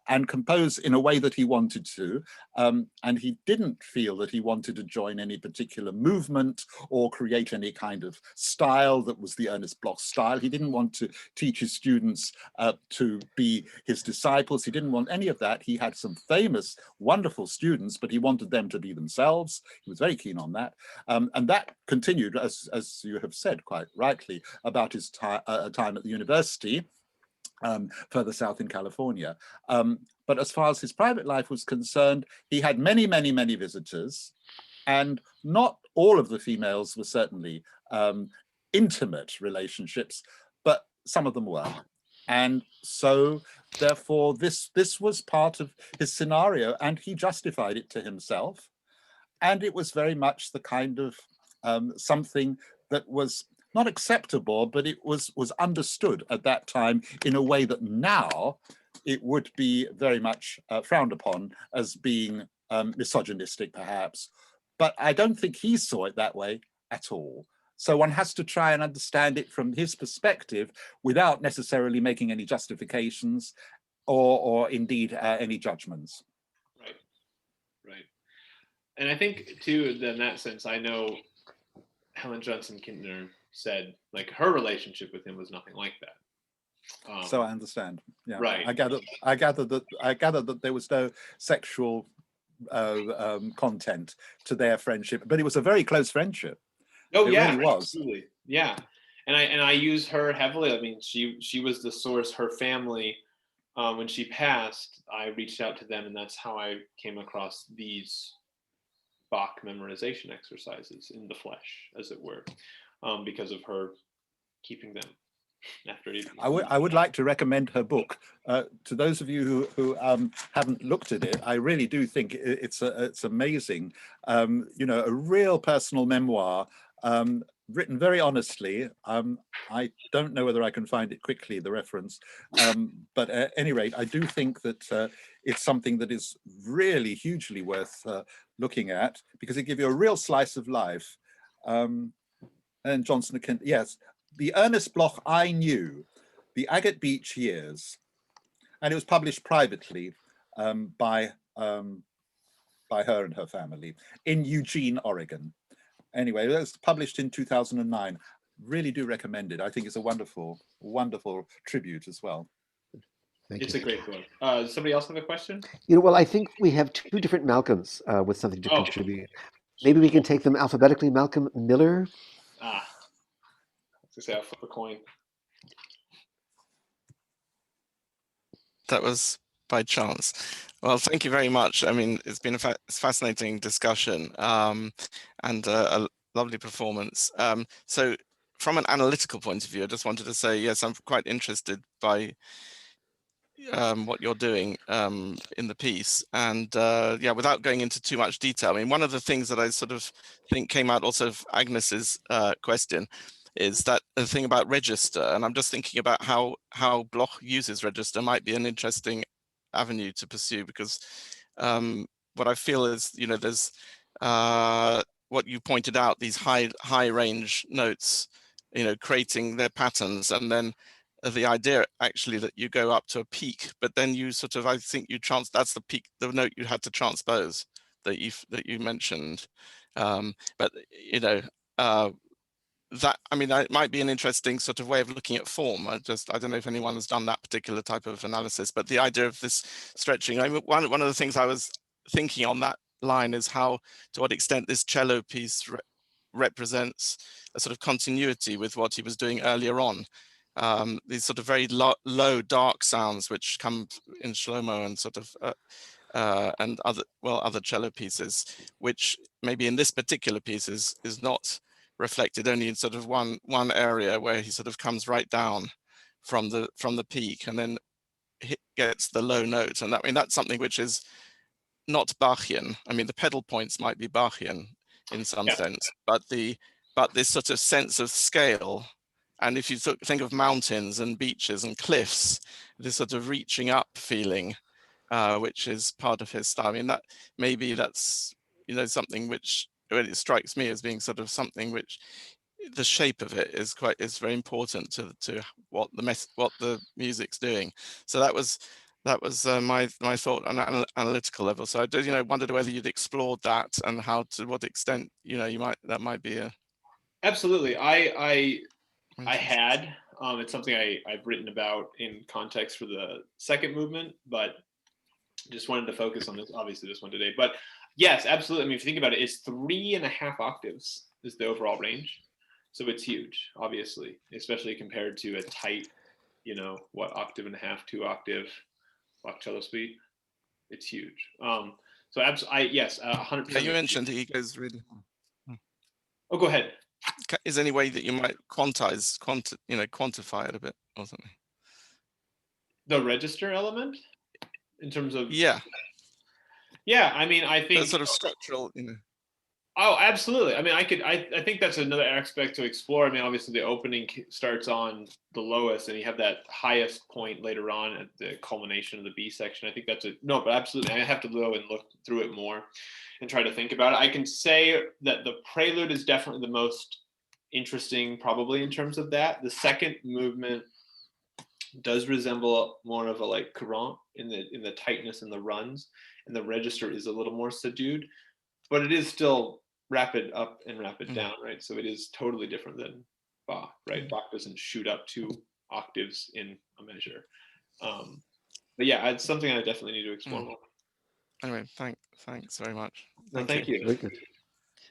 and compose in a way that he wanted to. And he didn't feel that he wanted to join any particular movement or create any kind of style that was the Ernest Bloch style. He didn't want to teach his students to be his disciples. He didn't want any of that. He had some famous, wonderful students, but he wanted them to be themselves. He was very keen on that. And that continued, as you have said quite rightly, about his time at the university, further south in California. But as far as his private life was concerned, he had many, many, many visitors, and not all of the females were certainly intimate relationships, but some of them were. And so therefore this was part of his scenario, and he justified it to himself. And it was very much the kind of something that was not acceptable, but it was understood at that time in a way that now it would be very much frowned upon as being misogynistic, perhaps. But I don't think he saw it that way at all. So one has to try and understand it from his perspective without necessarily making any justifications or indeed any judgments. Right, right. And I think too, in that sense, I know Helen Johnson Kintner said like her relationship with him was nothing like that. So I understand. Yeah, right. I gather that there was no sexual content to their friendship, but it was a very close friendship. Oh it yeah, really was. Absolutely. Yeah, and I use her heavily. I mean, she was the source. Her family, when she passed, I reached out to them, and that's how I came across these Bach memorization exercises in the flesh, as it were, because of her keeping them. After I would like to recommend her book to those of you who haven't looked at it. I really do think it's amazing. You know, a real personal memoir, written very honestly. I don't know whether I can find it quickly, the reference, but at any rate, I do think that it's something that is really hugely worth looking at, because it gives you a real slice of life. And Johnson, yes. The Ernest Bloch I knew, the Agate Beach years, and it was published privately by her and her family in Eugene, Oregon. Anyway, it was published in 2009. Really do recommend it. I think it's a wonderful, wonderful tribute as well. It's a great book. Does somebody else have a question? You know, well, I think we have two different Malcolms with something to contribute. Maybe we can take them alphabetically. Malcolm Miller. Ah. To say I'll flip a coin. That was by chance. Well, thank you very much. I mean, it's been a fascinating discussion and a lovely performance. So from an analytical point of view, I just wanted to say, yes, I'm quite interested by what you're doing in the piece. And yeah, without going into too much detail, I mean, one of the things that I sort of think came out also of Agnes's question is that the thing about register, and I'm just thinking about how Bloch uses register might be an interesting avenue to pursue, because what I feel is, you know, there's what you pointed out, these high range notes, you know, creating their patterns, and then the idea actually that you go up to a peak, but then you sort of, I think you that's the peak, the note you had to transpose that you mentioned, but you know. That, I mean, it might be an interesting sort of way of looking at form. I don't know if anyone has done that particular type of analysis, but the idea of this stretching, I mean, one of the things I was thinking on that line is how, to what extent this cello piece represents a sort of continuity with what he was doing earlier on. These sort of very low, dark sounds which come in Shlomo and sort of and other cello pieces, which maybe in this particular piece is not reflected only in sort of one area where he sort of comes right down from the peak and then gets the low note. And I mean, that's something which is not Bachian. I mean, the pedal points might be Bachian in some sense, but this sort of sense of scale, and if you think of mountains and beaches and cliffs, this sort of reaching up feeling, which is part of his style. I mean, that's you know, something which it strikes me as being sort of something which the shape of it is very important to what the music's doing. So that was my thought on an analytical level. So I did, you know, wondered whether you'd explored that and how, to what extent, you know, that might be a. Absolutely. I had, it's something I've written about in context for the second movement, but just wanted to focus on this, obviously this one today. But yes, absolutely. I mean, if you think about it, it's 3.5 octaves is the overall range. So it's huge, obviously, especially compared to a tight, you know, what, octave and a half, 2 octave Bach cello suite. It's huge. So yes, 100%. Yeah, you mentioned he goes really. Oh, go ahead. is there any way that you might quantify it a bit or something? The register element, in terms of yeah, I mean, I think that sort of structural, Oh, absolutely. I mean, I think that's another aspect to explore. I mean, obviously the opening starts on the lowest and you have that highest point later on at the culmination of the B section. I think that's no, but absolutely. I have to go and look through it more and try to think about it. I can say that the prelude is definitely the most interesting, probably in terms of that. The second movement does resemble more of a like courant in the tightness and the runs, and the register is a little more subdued, but it is still rapid up and rapid down, right? So it is totally different than Bach, right? Bach doesn't shoot up 2 octaves in a measure. But yeah, it's something I definitely need to explore more. Anyway, thanks very much. Thank you. Very good.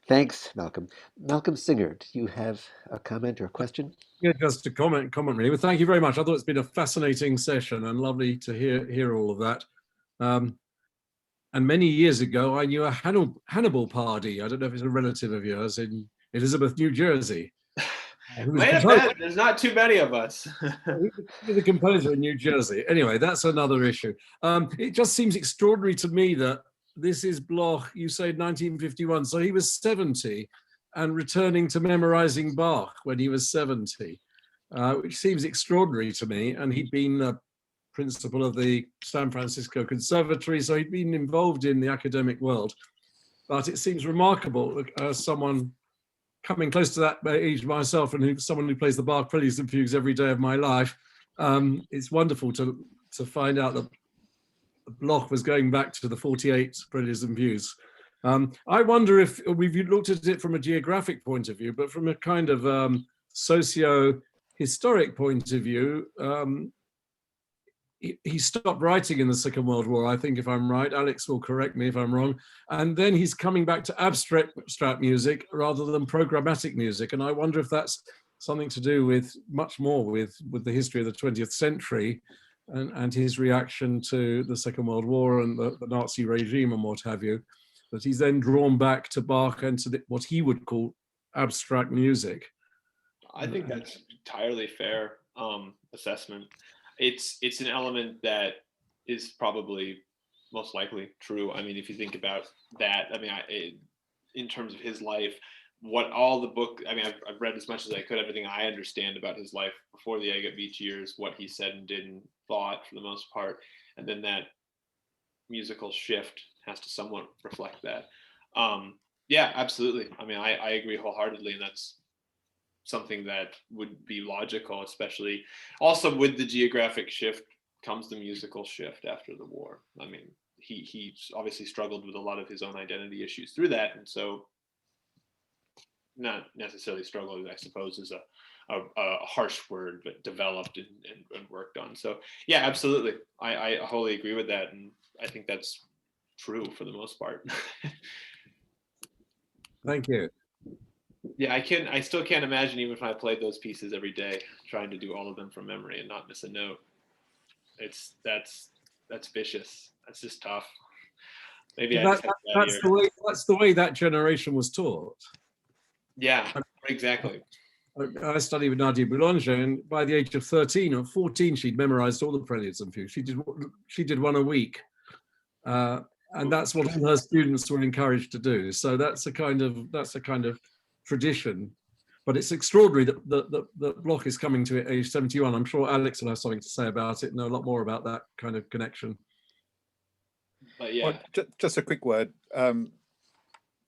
Thanks, Malcolm. Malcolm Singer, do you have a comment or a question? Yeah, just a comment really. But thank you very much. I thought it's been a fascinating session and lovely to hear all of that. And many years ago, I knew a Hannibal Pardi. I don't know if it's a relative of yours in Elizabeth, New Jersey. There's not too many of us. He's a composer in New Jersey. Anyway, that's another issue. It just seems extraordinary to me that this is Bloch, you say 1951, so he was 70 and returning to memorizing Bach when he was 70, which seems extraordinary to me. And he'd been principal of the San Francisco Conservatory, so he'd been involved in the academic world. But it seems remarkable as someone coming close to that age myself, and someone who plays the Bach Preludes and Fugues every day of my life. It's wonderful to find out that Bloch was going back to the 48 Preludes and Fugues. I wonder if we've looked at it from a geographic point of view, but from a kind of socio-historic point of view, he stopped writing in the Second World War, I think, if I'm right. Alex will correct me if I'm wrong. And then he's coming back to abstract music rather than programmatic music. And I wonder if that's something to do with much more with the history of the 20th century and his reaction to the Second World War and the Nazi regime and what have you, that he's then drawn back to Bach and to what he would call abstract music. I think that's entirely fair assessment. It's an element that is probably most likely true. I mean, if you think about that, I mean, in terms of his life, what all the book, I mean, I've read as much as I could, everything I understand about his life before the Agate Beach years, what he said and did and thought for the most part. And then that musical shift has to somewhat reflect that. Yeah, absolutely. I mean, I agree wholeheartedly, and that's something that would be logical, especially also with the geographic shift comes the musical shift after the war. I mean, he obviously struggled with a lot of his own identity issues through that, and so not necessarily struggled, I suppose, is a harsh word, but developed and worked on. So yeah, absolutely, I wholly agree with that, and I think that's true for the most part. Thank you. Yeah, I still can't imagine, even if I played those pieces every day, trying to do all of them from memory and not miss a note. That's vicious. That's just tough. Maybe that's the way that generation was taught. Yeah, exactly. I studied with Nadia Boulanger, and by the age of 13 or 14, she'd memorized all the Preludes and Fugues. She did one a week, and that's what all her students were encouraged to do. So that's a kind of tradition. But it's extraordinary that Bloch is coming to age 71. I'm sure Alex will have something to say about it, know a lot more about that kind of connection. But yeah, well, just a quick word.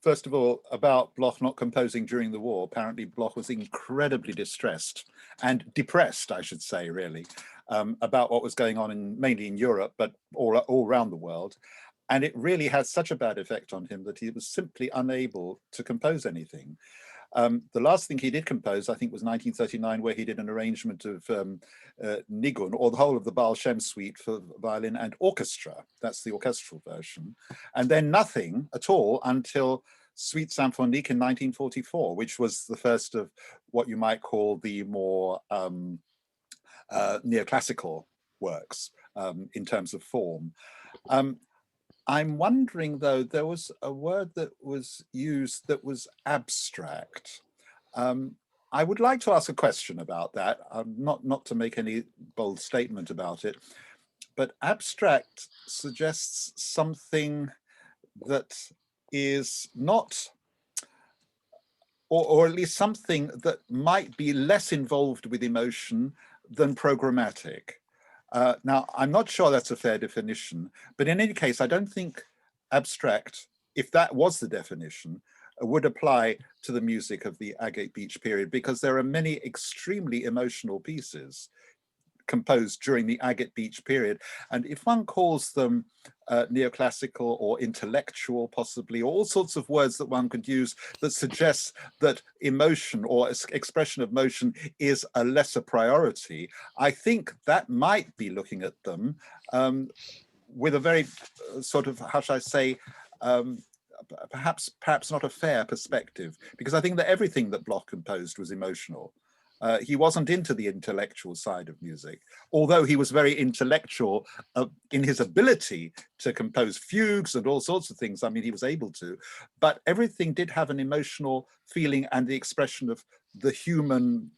First of all, about Bloch not composing during the war. Apparently Bloch was incredibly distressed and depressed, I should say, really, about what was going on mainly in Europe, but all around the world. And it really had such a bad effect on him that he was simply unable to compose anything. The last thing he did compose, I think, was 1939, where he did an arrangement of Nigun, or the whole of the Baal Shem suite for violin and orchestra. That's the orchestral version. And then nothing at all until Suite Symphonique in 1944, which was the first of what you might call the more neoclassical works in terms of form. I'm wondering, though, there was a word that was used that was abstract. I would like to ask a question about that, not to make any bold statement about it, but abstract suggests something that is not, or at least something that might be less involved with emotion than programmatic. Now, I'm not sure that's a fair definition, but in any case, I don't think abstract, if that was the definition, would apply to the music of the Agate Beach period, because there are many extremely emotional pieces composed during the Agate Beach period. And if one calls them neoclassical or intellectual, possibly, or all sorts of words that one could use that suggests that emotion or expression of motion is a lesser priority, I think that might be looking at them with a very sort of, how shall I say, perhaps not a fair perspective, because I think that everything that Bloch composed was emotional. He wasn't into the intellectual side of music, although he was very intellectual in his ability to compose fugues and all sorts of things. I mean, he was able to, but everything did have an emotional feeling and the expression of the human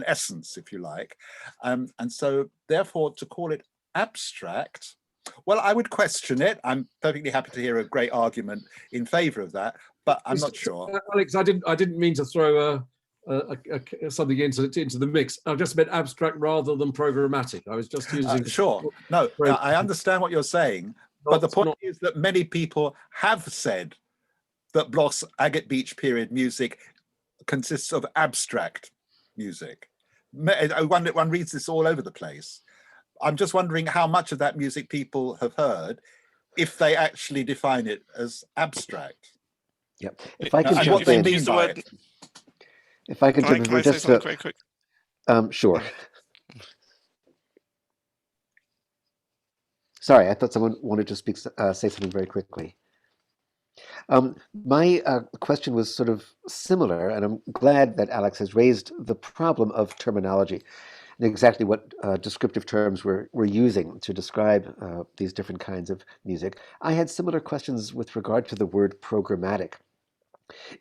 essence, if you like. And so therefore, to call it abstract, well, I would question it. I'm perfectly happy to hear a great argument in favor of that, but I'm not sure. Alex, I didn't mean to throw something into the mix. I just meant abstract rather than programmatic. I was just using. Sure. No, I understand what you're saying, but the point is that many people have said that Bloch's Agate Beach period music consists of abstract music. One reads this all over the place. I'm just wondering how much of that music people have heard, if they actually define it as abstract. Yep. If I can jump in, if I can jump in for just a very quick. Sure. Sorry, I thought someone wanted to say something very quickly. My question was sort of similar, and I'm glad that Alex has raised the problem of terminology and exactly what descriptive terms we're using to describe these different kinds of music. I had similar questions with regard to the word programmatic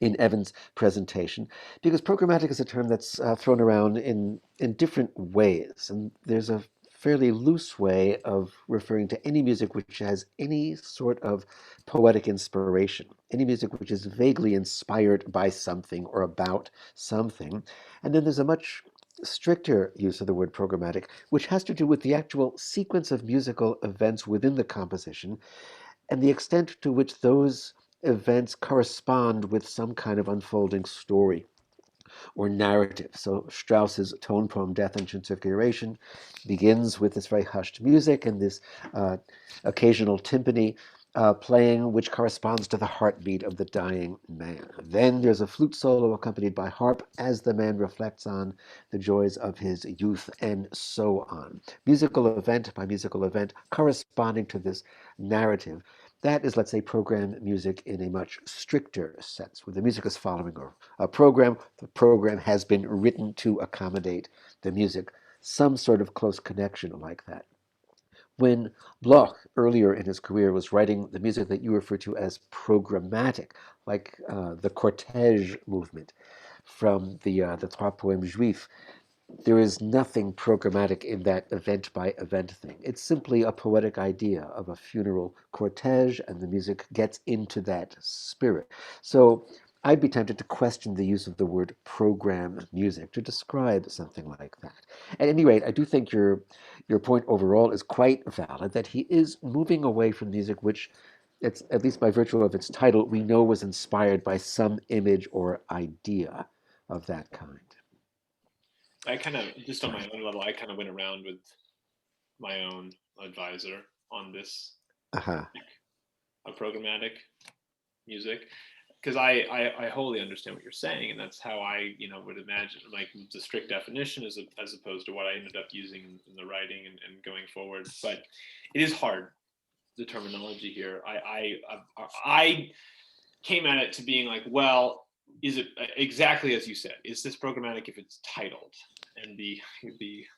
in Evan's presentation, because programmatic is a term that's thrown around in different ways, and there's a fairly loose way of referring to any music which has any sort of poetic inspiration, any music which is vaguely inspired by something or about something. And then there's a much stricter use of the word programmatic, which has to do with the actual sequence of musical events within the composition and the extent to which those events correspond with some kind of unfolding story or narrative. So Strauss's tone poem Death and Transfiguration begins with this very hushed music and this occasional timpani playing, which corresponds to the heartbeat of the dying man. Then there's a flute solo accompanied by harp as the man reflects on the joys of his youth, and so on. Musical event by musical event corresponding to this narrative. That is, let's say, program music in a much stricter sense, where the music is following a program. The program has been written to accommodate the music, some sort of close connection like that. When Bloch, earlier in his career, was writing the music that you refer to as programmatic, like the cortège movement from the Trois Poèmes Juifs, there is nothing programmatic in that event-by-event thing. It's simply a poetic idea of a funeral cortege, and the music gets into that spirit. So I'd be tempted to question the use of the word program music to describe something like that. At any rate, I do think your point overall is quite valid, that he is moving away from music which, it's, at least by virtue of its title, we know was inspired by some image or idea of that kind. I kind of, just on my own level, I kind of went around with my own advisor on this of programmatic music, because I wholly understand what you're saying, and that's how I would imagine, like, the strict definition as opposed to what I ended up using in the writing and going forward. But it is hard, the terminology here. I came at it to being like, well, is it exactly as you said? Is this programmatic if it's titled? And the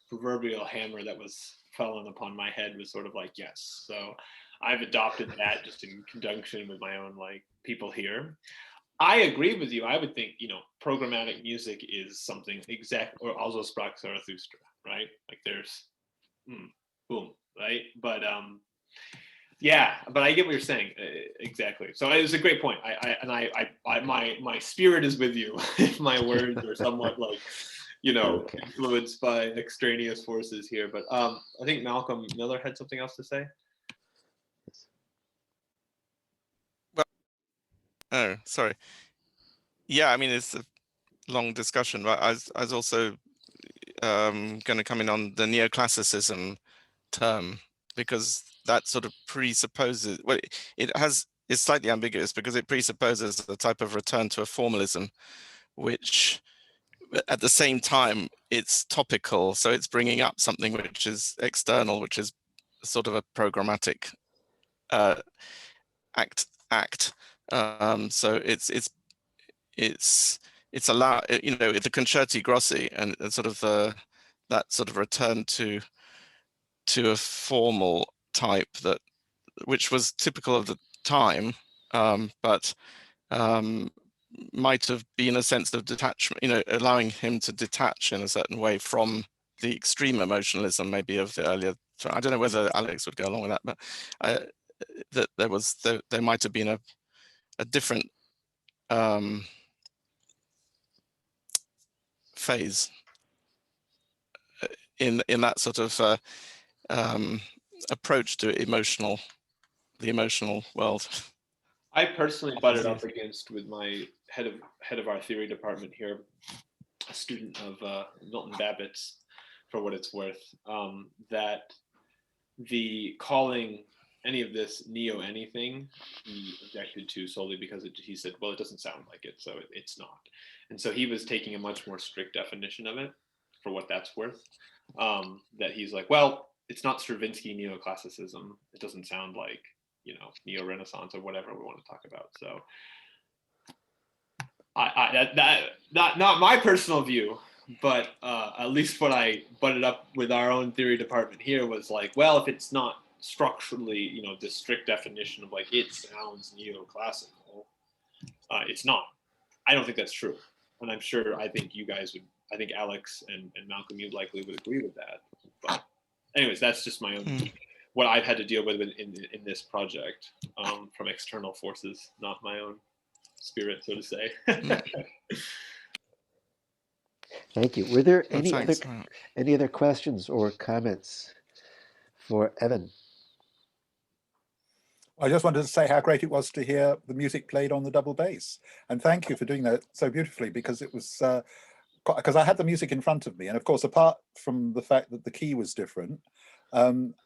proverbial hammer that was fallen upon my head was sort of like, yes. So I've adopted that just in conjunction with my own like people here. I agree with you. I would think, programmatic music is something exact, or also sprach Zarathustra, right? Like there's, boom, right? But yeah, but I get what you're saying exactly. So it was a great point. My spirit is with you. If my words are somewhat like, Okay. influenced by extraneous forces here. But I think Malcolm Miller had something else to say. Oh, sorry. Yeah, I mean, it's a long discussion, but I was also going to come in on the neoclassicism term, because that sort of presupposes, well, it's slightly ambiguous because it presupposes a type of return to a formalism, which at the same time it's topical, so it's bringing up something which is external, which is sort of a programmatic act. So it's allowed, the concerti grossi and sort of that sort of return to a formal type which was typical of the time, but might have been a sense of detachment, allowing him to detach in a certain way from the extreme emotionalism maybe of the earlier. I don't know whether Alex would go along with that, but that there might have been a different phase in that sort of approach to the emotional world. I personally butted up against with my head of our theory department here, a student of Milton Babbitt's, for what it's worth, that the calling any of this neo anything he objected to solely because he said, well, it doesn't sound like it, so it's not. And so he was taking a much more strict definition of it, for what that's worth. That he's like, well, it's not Stravinsky neoclassicism. It doesn't sound like, neo-Renaissance or whatever we want to talk about. So not my personal view, but at least what I butted up with our own theory department here was like, well, if it's not structurally, this strict definition of like, it sounds neoclassical, it's not. I don't think that's true. And I'm sure, I think you guys would, I think Alex and Malcolm, you likely would agree with that. But anyways, that's just my own, what I've had to deal with in this project, from external forces, not my own spirit, so to say. Thank you. Were there Well, any other questions or comments for Evan? I just wanted to say how great it was to hear the music played on the double bass, and thank you for doing that so beautifully, because it was because I had the music in front of me, and of course, apart from the fact that the key was different,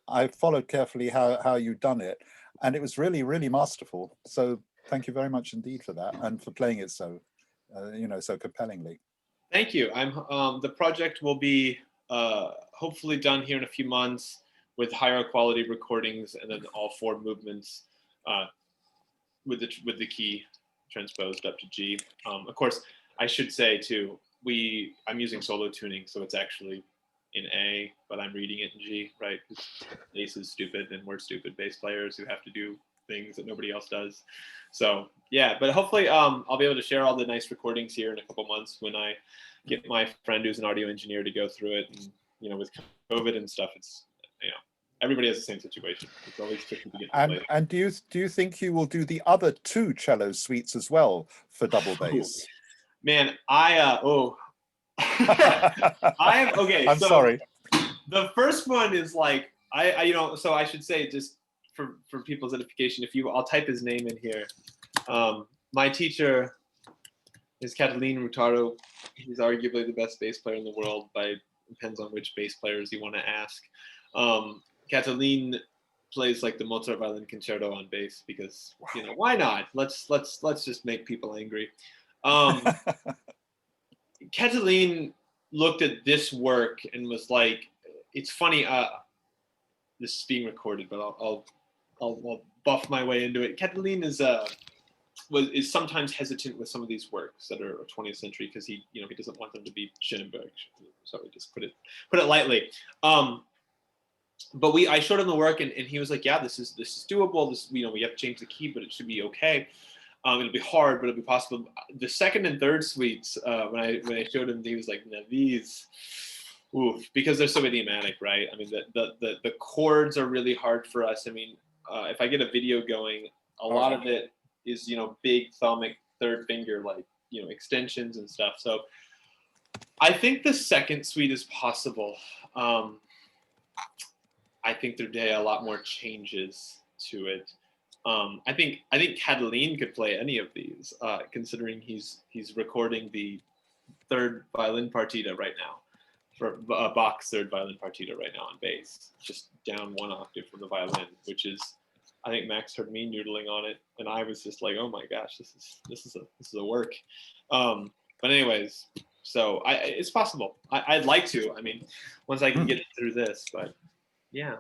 I followed carefully how you'd done it, and it was really, really masterful. So thank you very much indeed for that, and for playing it so so compellingly. Thank you. The project will be hopefully done here in a few months, with higher quality recordings, and then all 4 movements with the key transposed up to G. Of course, I should say too, I'm using solo tuning, so it's actually in A, but I'm reading it in G, right? Bass is stupid, and we're stupid bass players who have to do things that nobody else does. So yeah, but hopefully I'll be able to share all the nice recordings here in a couple months when I get my friend who's an audio engineer to go through it. And with COVID and stuff, it's everybody has the same situation. It's always tricky to get to play. And do you think you will do the other 2 cello suites as well for double bass? Man, I'm okay. I'm sorry. The first one is like so I should say, just for people's edification, I'll type his name in here. My teacher is Catalin Rutaro. He's arguably the best bass player in the world, depends on which bass players you want to ask. Catalin plays like the Mozart violin concerto on bass because why not? Let's just make people angry. Catalin looked at this work and was like, it's funny. This is being recorded, but I'll buff my way into it. Catalin is sometimes hesitant with some of these works that are 20th century because he doesn't want them to be Schoenberg. So we just put it lightly. But I showed him the work, and he was like, yeah, this is doable. We have to change the key, but it should be okay. It'll be hard, but it'll be possible. The second and third suites, when I showed him, he was like, "Now these, oof," because they're so idiomatic, right? I mean, the chords are really hard for us. I mean, if I get a video going, a lot of it is, you know, big thumbic third finger, like, you know, extensions and stuff. So I think the second suite is possible. I think there'd be a lot more changes to it. I think Catalin could play any of these, considering he's recording the third violin partita right now, for Bach's third violin partita right now on bass, just down one octave from the violin, which is, I think Max heard me noodling on it, and I was just like, oh my gosh, this is a work. But anyways, so it's possible. I'd like to. I mean, once I can get through this, but yeah,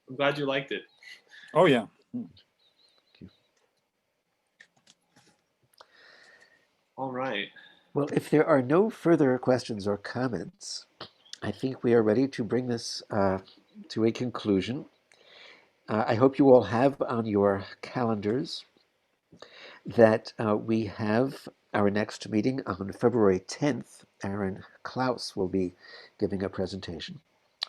I'm glad you liked it. Oh yeah. All right. Well, if there are no further questions or comments, I think we are ready to bring this to a conclusion. I hope you all have on your calendars that we have our next meeting on February 10th. Aaron Klaus will be giving a presentation.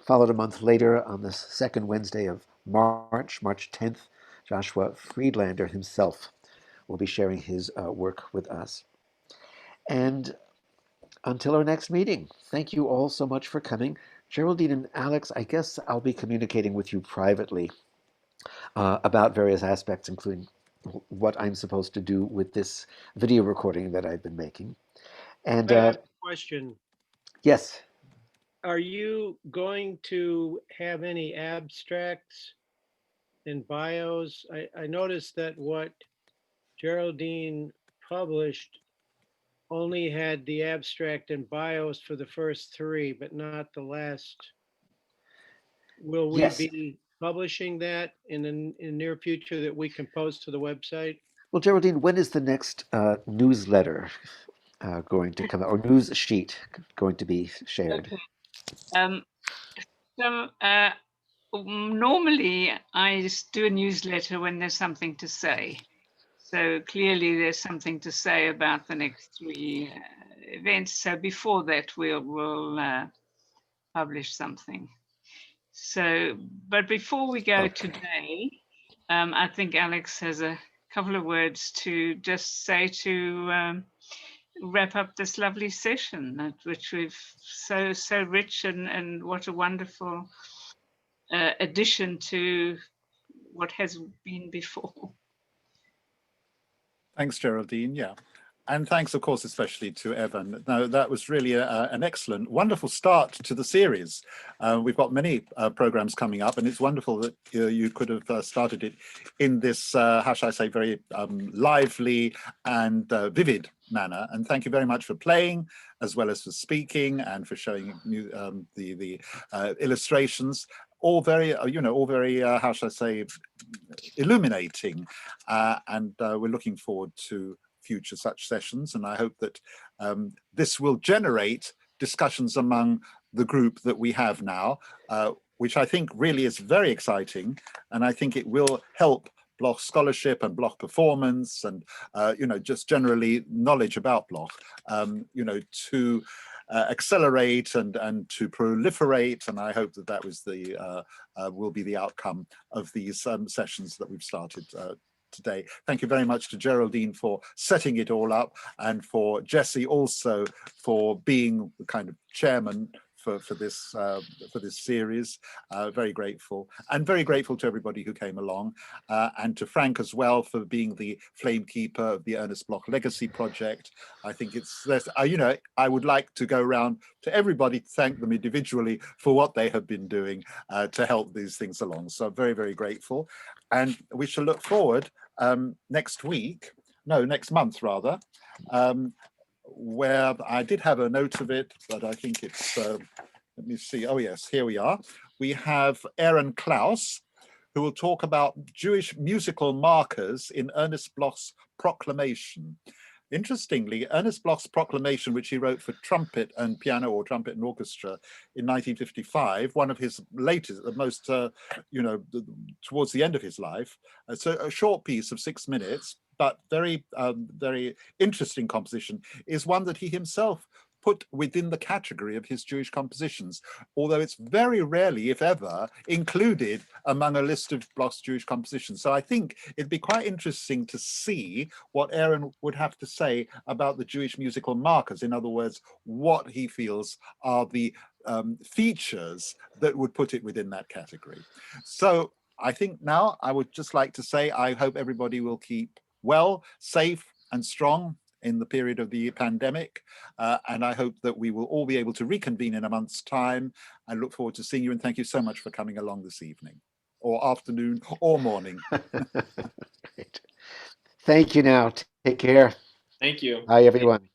Followed a month later, on the second Wednesday of March 10th, Joshua Friedlander himself will be sharing his work with us. And until our next meeting, thank you all so much for coming. Geraldine and Alex, I guess I'll be communicating with you privately about various aspects, including what I'm supposed to do with this video recording that I've been making. And I have a question. Yes. Are you going to have any abstracts and bios? I noticed that what Geraldine published only had the abstract and bios for the first three, but not the last. Will we Yes. be publishing that in the near future that we can post to the website? Well, Geraldine, when is the next newsletter going to come out, or news sheet going to be shared? Okay. Normally, I just do a newsletter when there's something to say. So clearly, there's something to say about the next three events. So before that, we'll publish something. So, but before we go today, I think Alex has a couple of words to just say to wrap up this lovely session, which we've so rich and what a wonderful addition to what has been before. Thanks, Geraldine. Yeah. And thanks, of course, especially to Evan. No, that was really an excellent, wonderful start to the series. We've got many programs coming up, and it's wonderful that you could have started it in this, how shall I say, very lively and vivid manner. And thank you very much for playing, as well as for speaking and for showing the illustrations. All very, all very, how shall I say, illuminating. And we're looking forward to future such sessions, and I hope that this will generate discussions among the group that we have now, which I think really is very exciting, and I think it will help Bloch scholarship and Bloch performance and just generally knowledge about Bloch, to accelerate and to proliferate, and I hope that that was will be the outcome of these sessions that we've started today. Thank you very much to Geraldine for setting it all up, and for Jesse also for being the kind of chairman for this series. Very grateful, and very grateful to everybody who came along, and to Frank as well for being the flame keeper of the Ernest Bloch Legacy Project. I think it's I would like to go around to everybody to thank them individually for what they have been doing to help these things along. So very, very grateful, and we shall look forward next month rather, where I did have a note of it, but I think it's, let me see, oh yes, here we are. We have Aaron Klaus, who will talk about Jewish musical markers in Ernest Bloch's proclamation. Interestingly, Ernest Bloch's proclamation, which he wrote for trumpet and piano, or trumpet and orchestra, in 1955, one of his latest, the most, towards the end of his life. So a short piece of 6 minutes, but very, very interesting composition, is one that he himself put within the category of his Jewish compositions, although it's very rarely, if ever, included among a list of Bloch's Jewish compositions. So I think it'd be quite interesting to see what Aaron would have to say about the Jewish musical markers. In other words, what he feels are the features that would put it within that category. So I think now I would just like to say, I hope everybody will keep well, safe and strong in the period of the pandemic. And I hope that we will all be able to reconvene in a month's time. I look forward to seeing you, and thank you so much for coming along this evening, or afternoon, or morning. Great. Thank you now. Take care. Thank you. Bye, everyone.